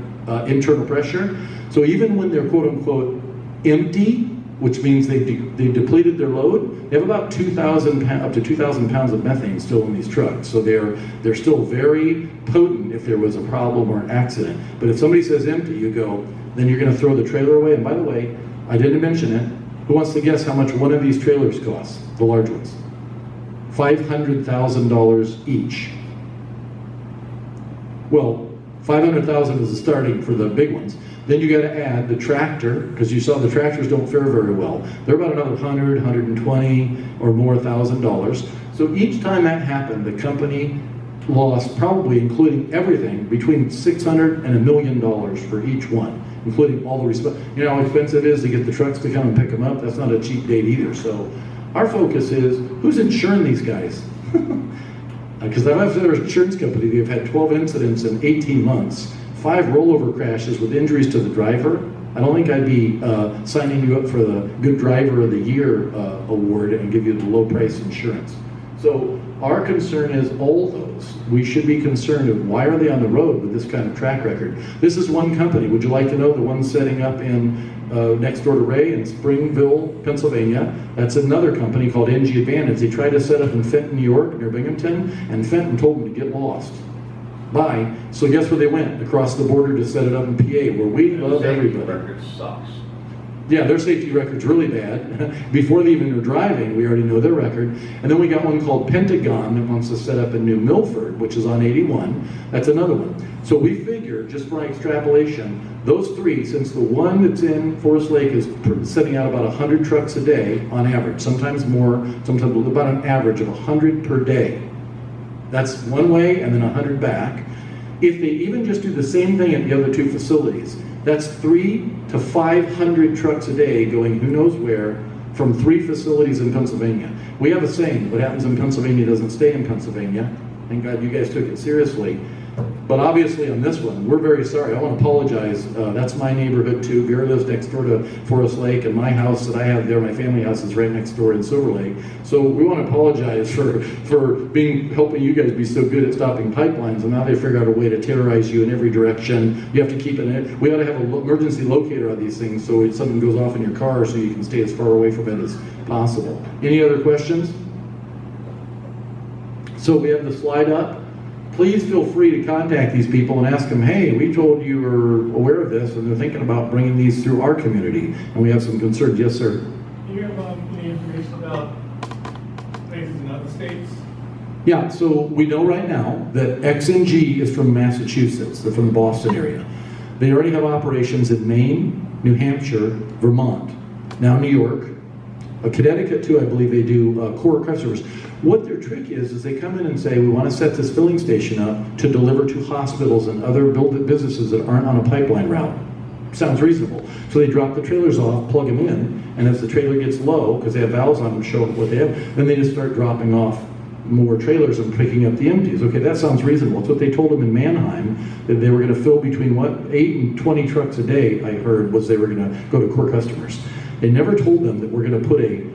internal pressure. So even when they're quote unquote empty, which means they depleted their load, they have about 2,000 up to 2,000 pounds of methane still in these trucks. So they're still very potent if there was a problem or an accident. But if somebody says empty, you go, then you're going to throw the trailer away. And by the way, I didn't mention it. Who wants to guess how much one of these trailers costs? The large ones. $500,000 each. Well, $500,000 is the starting for the big ones. Then you got to add the tractor, because you saw the tractors don't fare very well. They're about another $100, $120 or more $1,000. So each time that happened, the company lost, probably including everything, between $600 and $1 million for each one, including all the you know how expensive it is to get the trucks to come and pick them up? That's not a cheap date either. So our focus is, who's insuring these guys? Because I've had another insurance company, they've had 12 incidents in 18 months, 5 rollover crashes with injuries to the driver. I don't think I'd be signing you up for the Good Driver of the Year award and give you the low price insurance. So our concern is all those. We should be concerned of why are they on the road with this kind of track record. This is one company. Would you like to know the one setting up in next door to Ray in Springville, Pennsylvania? That's another company called NG Advantage. They tried to set up in Fenton, New York, near Binghamton, and Fenton told them to get lost. Bye. So guess where they went? Across the border to set it up in PA, where we love everybody. The record sucks. Yeah, their safety record's really bad. Before they even are driving, we already know their record. And then we got one called Pentagon that wants to set up in New Milford, which is on 81. That's another one. So we figure, just by extrapolation, those 3, since the one that's in Forest Lake is sending out about 100 trucks a day on average, sometimes more, sometimes about an average of 100 per day. That's one way and then 100 back. If they even just do the same thing at the other 2 facilities, that's 300 to 500 trucks a day going who knows where from 3 facilities in Pennsylvania. We have a saying, what happens in Pennsylvania doesn't stay in Pennsylvania. Thank God you guys took it seriously. But obviously on this one, we're very sorry. I want to apologize. That's my neighborhood too. Vera lives next door to Forest Lake, and my house that I have there, my family house, is right next door in Silver Lake. So we want to apologize for helping you guys be so good at stopping pipelines, and now they figure out a way to terrorize you in every direction. You have to keep it. We ought to have an emergency locator on these things so if something goes off in your car, so you can stay as far away from it as possible. Any other questions? So we have the slide up. Please feel free to contact these people and ask them, hey, we told you were aware of this and they're thinking about bringing these through our community, and we have some concerns. Yes, sir. Do you have any information about places in other states? Yeah, so we know right now that CNG is from Massachusetts. They're from the Boston area. They already have operations in Maine, New Hampshire, Vermont, now New York. Connecticut too, I believe they do core customers. What their trick is they come in and say, we want to set this filling station up to deliver to hospitals and other businesses that aren't on a pipeline route. Sounds reasonable. So they drop the trailers off, plug them in, and as the trailer gets low, because they have valves on them to show what they have, then they just start dropping off more trailers and picking up the empties. Okay, that sounds reasonable. It's what they told them in Mannheim, that they were going to fill between 8 and 20 trucks a day, I heard, was they were going to go to core customers. They never told them that we're going to put a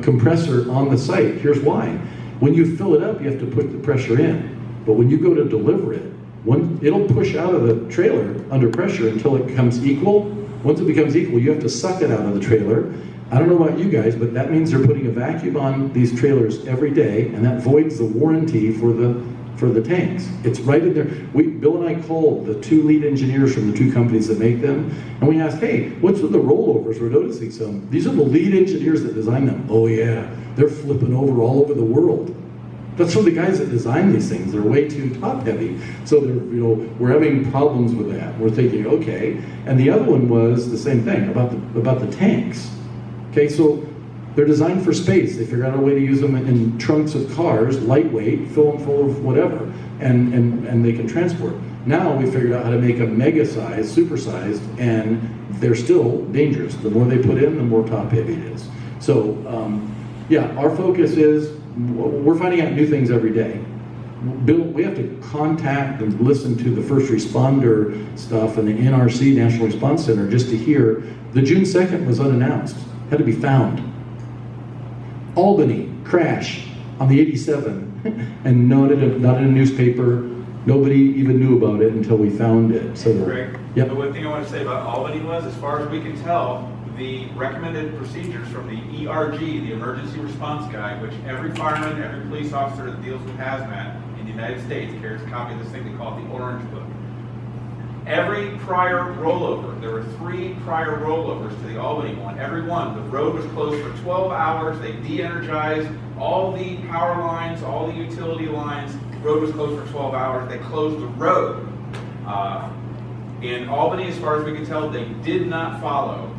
compressor on the site. Here's why. When you fill it up, you have to put the pressure in. But when you go to deliver it, it'll push out of the trailer under pressure until it becomes equal. Once it becomes equal, you have to suck it out of the trailer. I don't know about you guys, but that means they're putting a vacuum on these trailers every day, and that voids the warranty for the tanks. It's right in there. Bill and I called the 2 lead engineers from the 2 companies that make them, and we asked, hey, what's with the rollovers? We're noticing some. These are the lead engineers that design them. Oh yeah, they're flipping over all over the world. That's for the guys that design these things. They're way too top heavy. So they're, we're having problems with that. We're thinking, okay. And the other one was the same thing about the tanks. Okay, so they're designed for space. They figure out a way to use them in trunks of cars, lightweight, fill them full of whatever, and they can transport. Now we figured out how to make them mega sized, super sized, and they're still dangerous. The more they put in, the more top heavy it is. So yeah, our focus is, we're finding out new things every day. We have to contact and listen to the first responder stuff and the NRC, National Response Center, just to hear. The June 2nd was unannounced, had to be found. Albany, crash on the 87, and not in a newspaper. Nobody even knew about it until we found it. So, Greg, yep. the one thing I want to say about Albany was, as far as we can tell, the recommended procedures from the ERG, the Emergency Response Guide, which every fireman, every police officer that deals with hazmat in the United States carries a copy of this thing they call the Orange Book. Every prior rollover, there were 3 prior rollovers to the Albany one. Every one, the road was closed for 12 hours. They de-energized all the power lines, all the utility lines. The road was closed for 12 hours. They closed the road. In Albany, as far as we can tell, they did not follow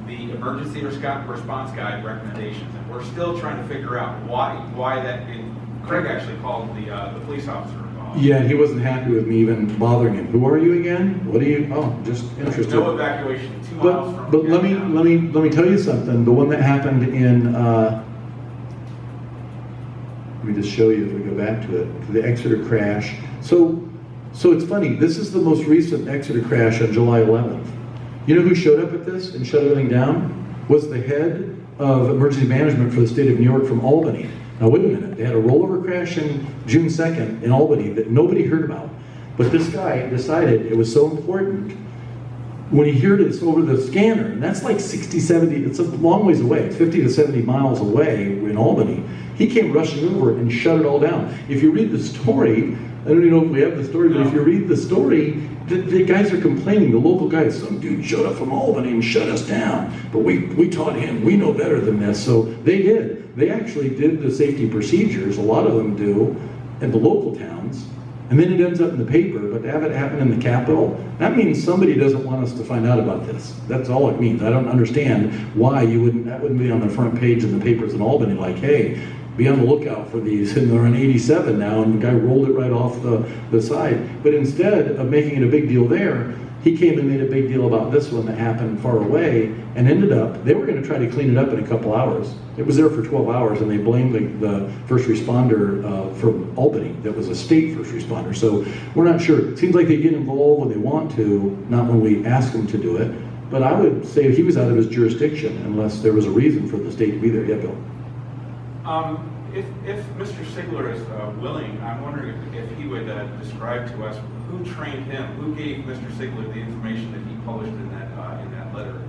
the Emergency Response Guide recommendations, and we're still trying to figure out why that. And Craig actually called the police officer involved. Yeah, he wasn't happy with me even bothering him. Who are you again? What are you? Oh, just interested. No evacuation 2 miles from. But let me tell you something. The one that happened in let me just show you if we go back to it. The Exeter crash. So it's funny. This is the most recent Exeter crash on July 11th. You know who showed up at this and shut everything down? Was the head of emergency management for the state of New York from Albany. Now wait a minute, they had a rollover crash in June 2nd in Albany that nobody heard about. But this guy decided it was so important when he heard it over the scanner, and that's like 60, 70, it's a long ways away, it's 50 to 70 miles away in Albany. He came rushing over and shut it all down. If you read the story, I don't even know if we have the story, but if you read the story, the guys are complaining, the local guys, some dude showed up from Albany and shut us down, but we taught him, we know better than this. So they did. They actually did the safety procedures, a lot of them do, in the local towns, and then it ends up in the paper, but to have it happen in the Capitol, that means somebody doesn't want us to find out about this. That's all it means. I don't understand why that wouldn't be on the front page of the papers in Albany, like, hey, be on the lookout for these, and they're on 87 now, and the guy rolled it right off the side. But instead of making it a big deal there, he came and made a big deal about this one that happened far away, and ended up, they were going to try to clean it up in a couple hours. It was there for 12 hours, and they blamed the first responder from Albany. That was a state first responder. So we're not sure. It seems like they get involved when they want to, not when we ask them to do it. But I would say he was out of his jurisdiction unless there was a reason for the state to be there. Yeah, Bill. If Mr. Sigler is willing, I'm wondering if he would describe to us who trained him, who gave Mr. Sigler the information that he published in that letter.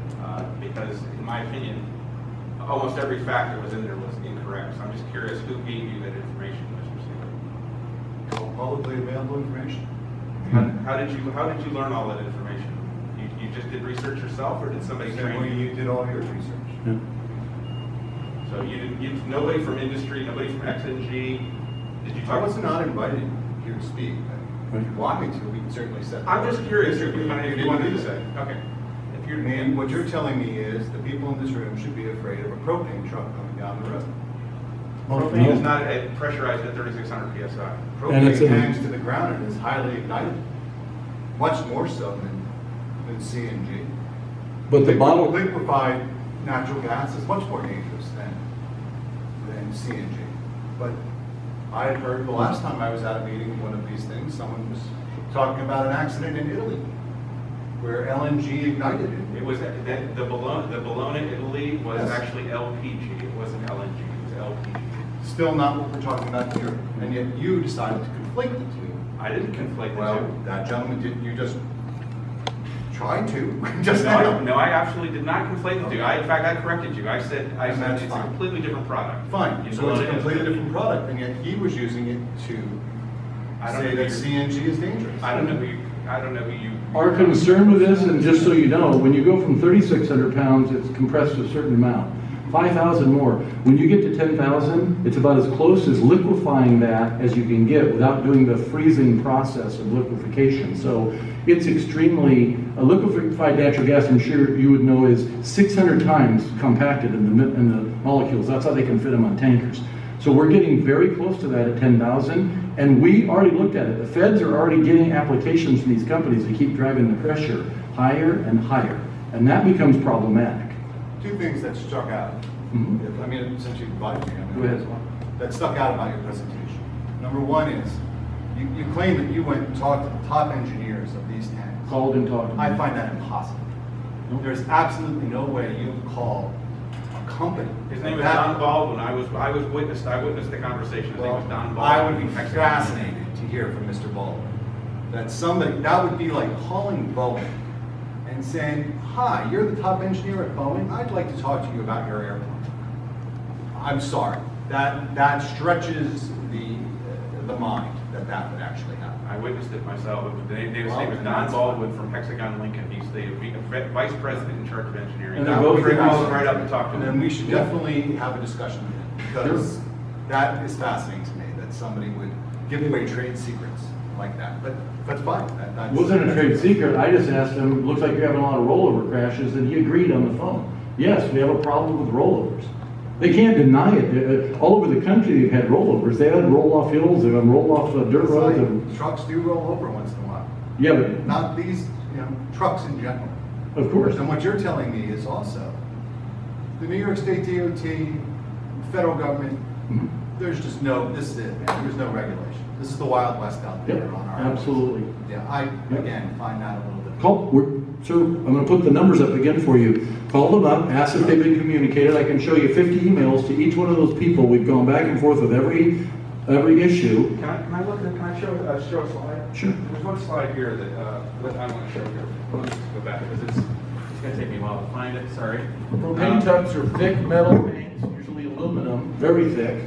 Because in my opinion, almost every fact that was in there was incorrect. So I'm just curious who gave you that information, Mr. Sigler. Publicly available information. How did you learn all that information? You just did research yourself, or did somebody train you? You did all your research. Yeah. So nobody from industry, nobody from CNG. Did you I talk? was not invited here to speak. If you want me to, we can certainly set that I'm just up. curious if you wanted to that. say. Okay. If you're And what you're telling me is the people in this room should be afraid of a propane truck coming down the road. propane is not pressurized at 3,600 psi. Propane hangs to the ground and is highly ignited, much more so than CNG. But the bottle. Liquefied natural gas is much more dangerous than CNG. But I had heard the last time I was at a meeting, one of these things, someone was talking about an accident in Italy where LNG ignited it. It was the Bologna, Italy was Yes. actually LPG. It wasn't LNG. It was LPG. Still not what we're talking about here. And yet you decided to conflate the two. I didn't conflate the Well, two. that gentleman did. You just tried to. just now. No, I absolutely did not conflate the two. Okay. In fact, I corrected you. I said that's it's a fine. completely different product. Fine. You So it's a Bologna completely is- different product, and yet he was using it to I don't say know that who CNG is dangerous. I don't know who you. Our concern with this, and just so you know, when you go from 3,600 pounds, it's compressed to a certain amount. 5,000 more. When you get to 10,000, it's about as close as liquefying that as you can get without doing the freezing process of liquefaction. So it's extremely, a liquefied natural gas, I'm sure you would know, is 600 times compacted in the molecules. That's how they can fit them on tankers. So we're getting very close to that at 10,000, and we already looked at it. The feds are already getting applications from these companies to keep driving the pressure higher and higher, and that becomes problematic. Two things that struck out. Mhm. I mean, since you invited me, Go ahead. that stuck out about your presentation. Number one is, you claim that you went and talked to the top engineers of these tanks. Called and talked. I find that impossible. Nope. There's absolutely no way you would call a company. His name was that- Don Baldwin. I witnessed the conversation. His name was Don Baldwin. I would be fascinated to hear from Mr. Baldwin that somebody, that would be like calling Boeing and saying, hi, you're the top engineer at Boeing. I'd like to talk to you about your airplane. I'm sorry. That stretches the mind that would actually happen. I witnessed it myself. His name Well, was Don that's Baldwin from Hexagon Lincoln. He's the vice president in charge of engineering. And I they're would both bring very Baldwin right up and talk to And him. then we should Yeah. definitely have a discussion with him, because that is fascinating to me, that somebody would give away trade secrets like that. But that's fine. It wasn't a trade secret. I just asked him, looks like you're having a lot of rollover crashes, and he agreed on the phone. Yes, we have a problem with rollovers. They can't deny it. All over the country, they've had rollovers. They had roll-off hills, they've had roll-off dirt It's roads. like trucks do roll over once in a while. Yeah, but Not these, trucks in general. of course. And what you're telling me is also, the New York State DOT, federal government, Mhm. there's just no, this is it, man, there's no regulation. This is the Wild West out there Yep, on our. absolutely. Yeah, I, Yep. again, find that a little bit. Sir, I'm going to put the numbers up again for you. Call them up, ask if they've been communicated. I can show you 50 emails to each one of those people. We've gone back and forth with every issue. Can I show a slide? Sure. There's one slide here that I want to show here. Let's just go back because it's going to take me a while to find it. Sorry. Propane trucks are thick metal tanks, usually aluminum, very thick.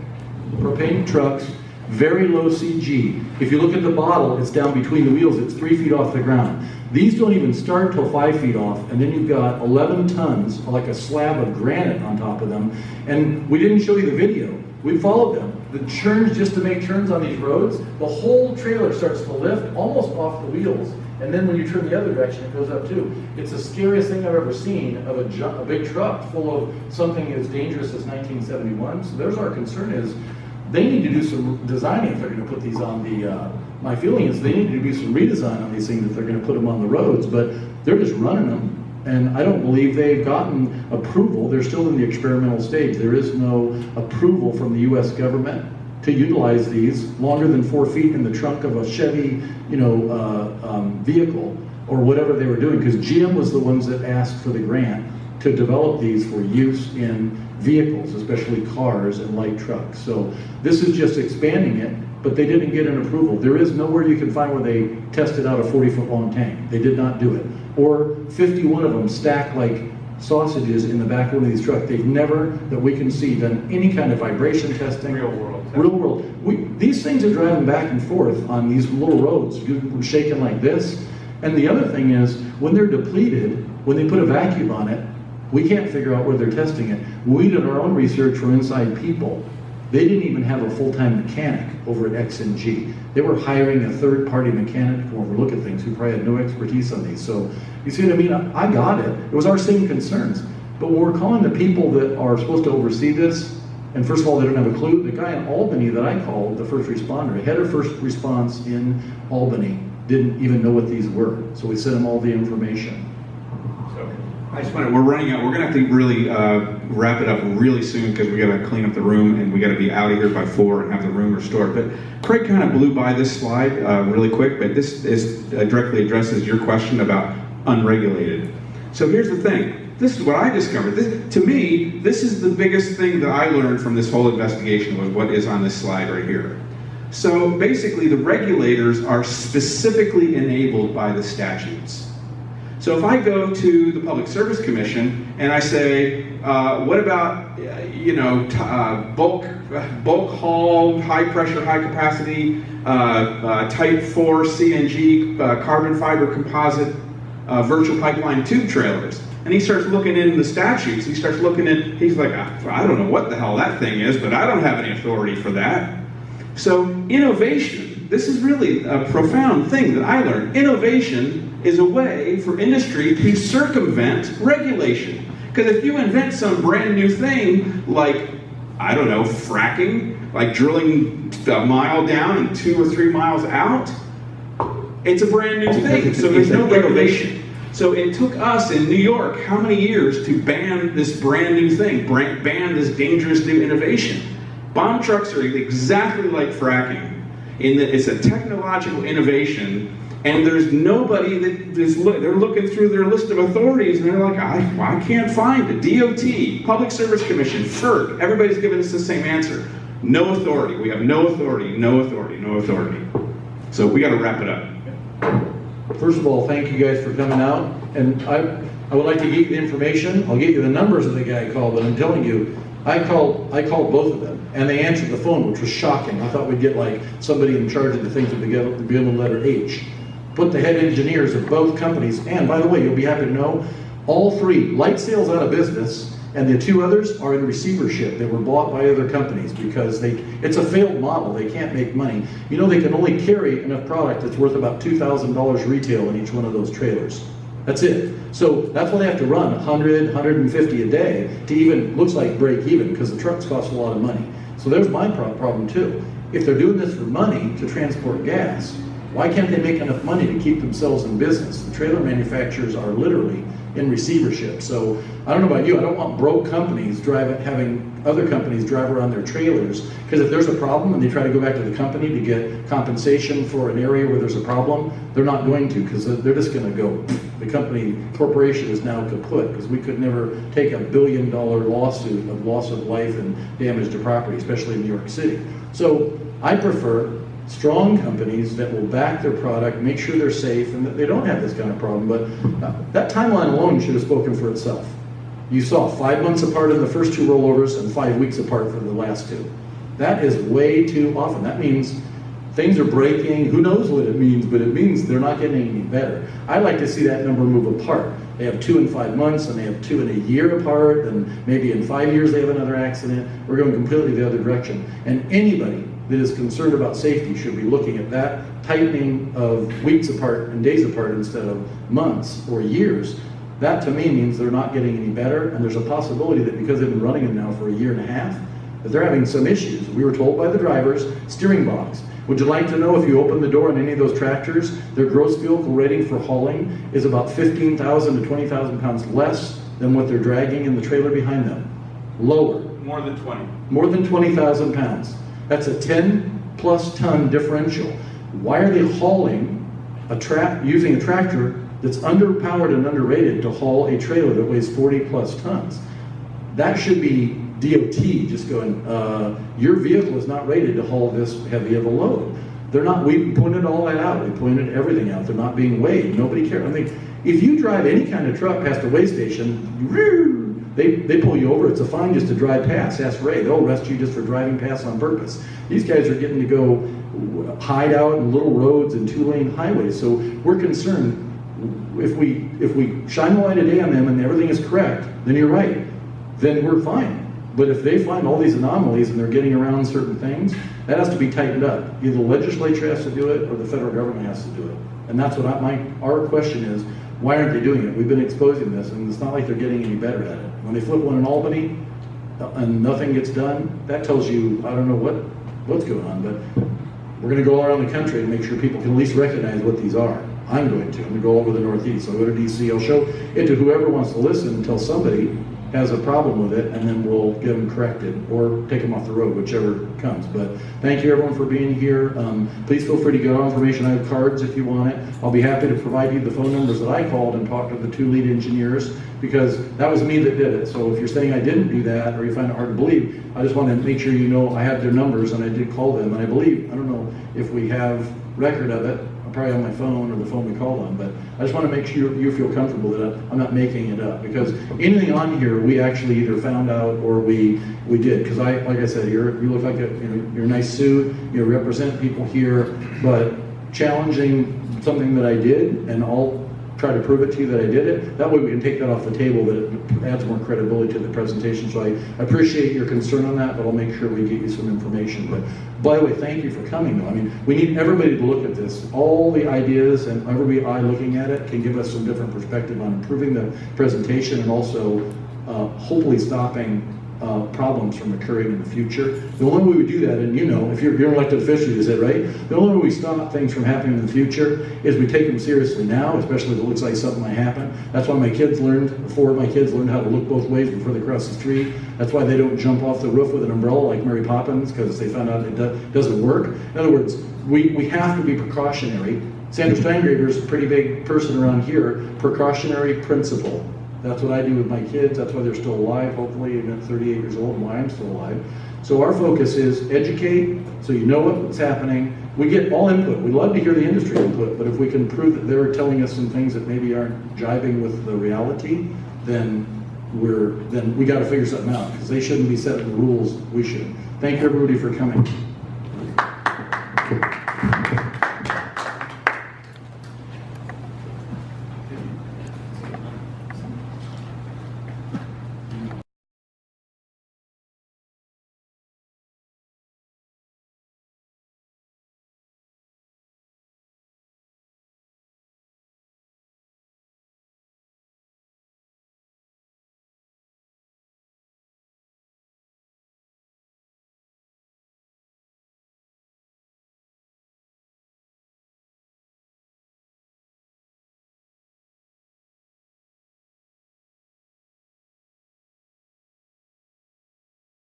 Propane trucks, very low CG. If you look at the bottle, it's down between the wheels. It's 3 feet off the ground. These don't even start till 5 feet off, and then you've got 11 tons, like a slab of granite on top of them. And we didn't show you the video. We followed them. The churns, just to make turns on these roads, the whole trailer starts to lift almost off the wheels. And then when you turn the other direction, it goes up too. It's the scariest thing I've ever seen of a big truck full of something as dangerous as 1971. So there's our concern is, they need to do some designing if they're going to put these on the, my feeling is they need to do some redesign on these things if they're going to put them on the roads, but they're just running them. And I don't believe they've gotten approval. They're still in the experimental stage. There is no approval from the US government to utilize these longer than 4 feet in the trunk of a Chevy, vehicle or whatever they were doing, because GM was the ones that asked for the grant to develop these for use in vehicles, especially cars and light trucks. So this is just expanding it, but they didn't get an approval. There is nowhere you can find where they tested out a 40-foot long tank. They did not do it. Or 51 of them stacked like sausages in the back of one of these trucks. They've never, that we can see, done any kind of vibration testing. Real world testing. Real world. These things are driving back and forth on these little roads, shaking like this. And the other thing is, when they're depleted, when they put a vacuum on it, we can't figure out where they're testing it. We did our own research for Inside People. They didn't even have a full-time mechanic over at CNG. They were hiring a third-party mechanic to overlook at things who probably had no expertise on these. So, you see what I mean? I got it. It was our same concerns. But when we're calling the people that are supposed to oversee this, and first of all, they don't have a clue. The guy in Albany that I called, the first responder, head of first response in Albany, didn't even know what these were. So we sent him all the information. I just want to, we're running out. We're going to have to really wrap it up really soon because we got to clean up the room and we got to be out of here by 4 and have the room restored. But Craig kind of blew by this slide really quick, but this is directly addresses your question about unregulated. So here's the thing. This is what I discovered. To me, this is the biggest thing that I learned from this whole investigation was what is on this slide right here. So basically, the regulators are specifically enabled by the statutes. So if I go to the Public Service Commission and I say, what about, bulk haul, high pressure, high capacity, type 4 CNG, carbon fiber composite virtual pipeline tube trailers. And he starts looking into the statutes. He's like, I don't know what the hell that thing is, but I don't have any authority for that. So innovation, this is really a profound thing that I learned. Innovation is a way for industry to circumvent regulation. Because if you invent some brand new thing, like, I don't know, fracking, like drilling a mile down and 2 or 3 miles out, it's a brand new thing, so there's no regulation. So it took us in New York how many years to ban this brand new thing, ban this dangerous new innovation? Bomb trucks are exactly like fracking, in that it's a technological innovation, and there's nobody that is, they're looking through their list of authorities, and they're like, I can't find it. DOT, Public Service Commission, FERC, everybody's giving us the same answer. No authority. We have no authority, no authority, no authority. So we got to wrap it up. First of all, thank you guys for coming out, and I would like to get you the information. I'll get you the numbers of the guy I called, but I'm telling you, I called both of them, and they answered the phone, which was shocking. I thought we'd get like somebody in charge of the things that begin with the letter H. Put the head engineers of both companies, and by the way, you'll be happy to know, all three, Light Sail's out of business, and the 2 others are in receivership. They were bought by other companies because it's a failed model. They can't make money. You know, they can only carry enough product that's worth about $2,000 retail in each one of those trailers. That's it. So that's why they have to run 100, 150 a day to even, looks like break even, because the trucks cost a lot of money. So there's my problem too. If they're doing this for money to transport gas, why can't they make enough money to keep themselves in business? The trailer manufacturers are literally in receivership. So I don't know about you, I don't want broke companies having other companies drive around their trailers, because if there's a problem and they try to go back to the company to get compensation for an area where there's a problem, they're not going to, because they're just going to go, the corporation is now kaput, because we could never take $1 billion lawsuit of loss of life and damage to property, especially in New York City. So I prefer strong companies that will back their product, make sure they're safe, and that they don't have this kind of problem. But that timeline alone should have spoken for itself. You saw 5 months apart in the first 2 rollovers and 5 weeks apart for the last 2. That is way too often. That means things are breaking. Who knows what it means, but it means they're not getting any better. I'd like to see that number move apart. They have 2 in 5 months, and they have 2 in a year apart, and maybe in 5 years they have another accident. We're going completely the other direction. And anybody that is concerned about safety should be looking at that tightening of weeks apart and days apart instead of months or years. That to me means they're not getting any better, and there's a possibility that because they've been running them now for a year and a half, that they're having some issues. We were told by the drivers, steering box. Would you like to know if you open the door on any of those tractors, their gross vehicle rating for hauling is about 15,000 to 20,000 pounds less than what they're dragging in the trailer behind them? Lower. More than 20. More than 20,000 pounds. That's a 10+ ton differential. Why are they hauling using a tractor that's underpowered and underrated to haul a trailer that weighs 40+ tons? That should be DOT just going, your vehicle is not rated to haul this heavy of a load. They're not, we pointed all that out. We pointed everything out. They're not being weighed. Nobody cares. I mean, if you drive any kind of truck past a weigh station, they pull you over. It's a fine just to drive past. Ask Ray. They'll arrest you just for driving past on purpose. These guys are getting to go hide out in little roads and 2-lane highways. So we're concerned if we shine the light of day on them and everything is correct, then you're right. Then we're fine. But if they find all these anomalies and they're getting around certain things, that has to be tightened up. Either the legislature has to do it or the federal government has to do it. And that's what our question is, why aren't they doing it? We've been exposing this, and it's not like they're getting any better at it. When they flip one in Albany and nothing gets done, that tells you, I don't know what's going on, but we're going to go all around the country and make sure people can at least recognize what these are. I'm going to go over the Northeast. I'll go to DC. I'll show it to whoever wants to listen until somebody has a problem with it, and then we'll get them corrected or take them off the road, whichever comes. But thank you everyone for being here. Please feel free to get all information. I have cards if you want it. I'll be happy to provide you the phone numbers that I called and talked to the 2 lead engineers, because that was me that did it. So if you're saying I didn't do that, or you find it hard to believe, I just want to make sure you know I have their numbers and I did call them. And I believe, I don't know if we have record of it, probably on my phone or the phone we called on, but I just want to make sure you feel comfortable that I'm not making it up, because anything on here we actually either found out or we did. Because like I said, you look like you're a nice suit, you represent people here, but challenging something that I did, and all try to prove it to you that I did it. That way we can take that off the table, that it adds more credibility to the presentation. So I appreciate your concern on that, but I'll make sure we get you some information. But by the way, thank you for coming though. I mean, we need everybody to look at this. All the ideas and every eye looking at it can give us some different perspective on improving the presentation and also hopefully stopping problems from occurring in the future. The only way we do that, and you know, if you're an elected official, you said, right? The only way we stop things from happening in the future is we take them seriously now, especially if it looks like something might happen. That's why my kids learned, 4 of my kids learned how to look both ways before they cross the street. That's why they don't jump off the roof with an umbrella like Mary Poppins, because they found out it doesn't work. In other words, we have to be precautionary. Sandra Steingraber is a pretty big person around here. Precautionary principle. That's what I do with my kids. That's why they're still alive, hopefully, even at 38 years old, and why I'm still alive. So our focus is educate, so you know what's happening. We get all input. We love to hear the industry input, but if we can prove that they're telling us some things that maybe aren't jiving with the reality, then we got to figure something out, because they shouldn't be setting the rules. We should. Thank you, everybody, for coming.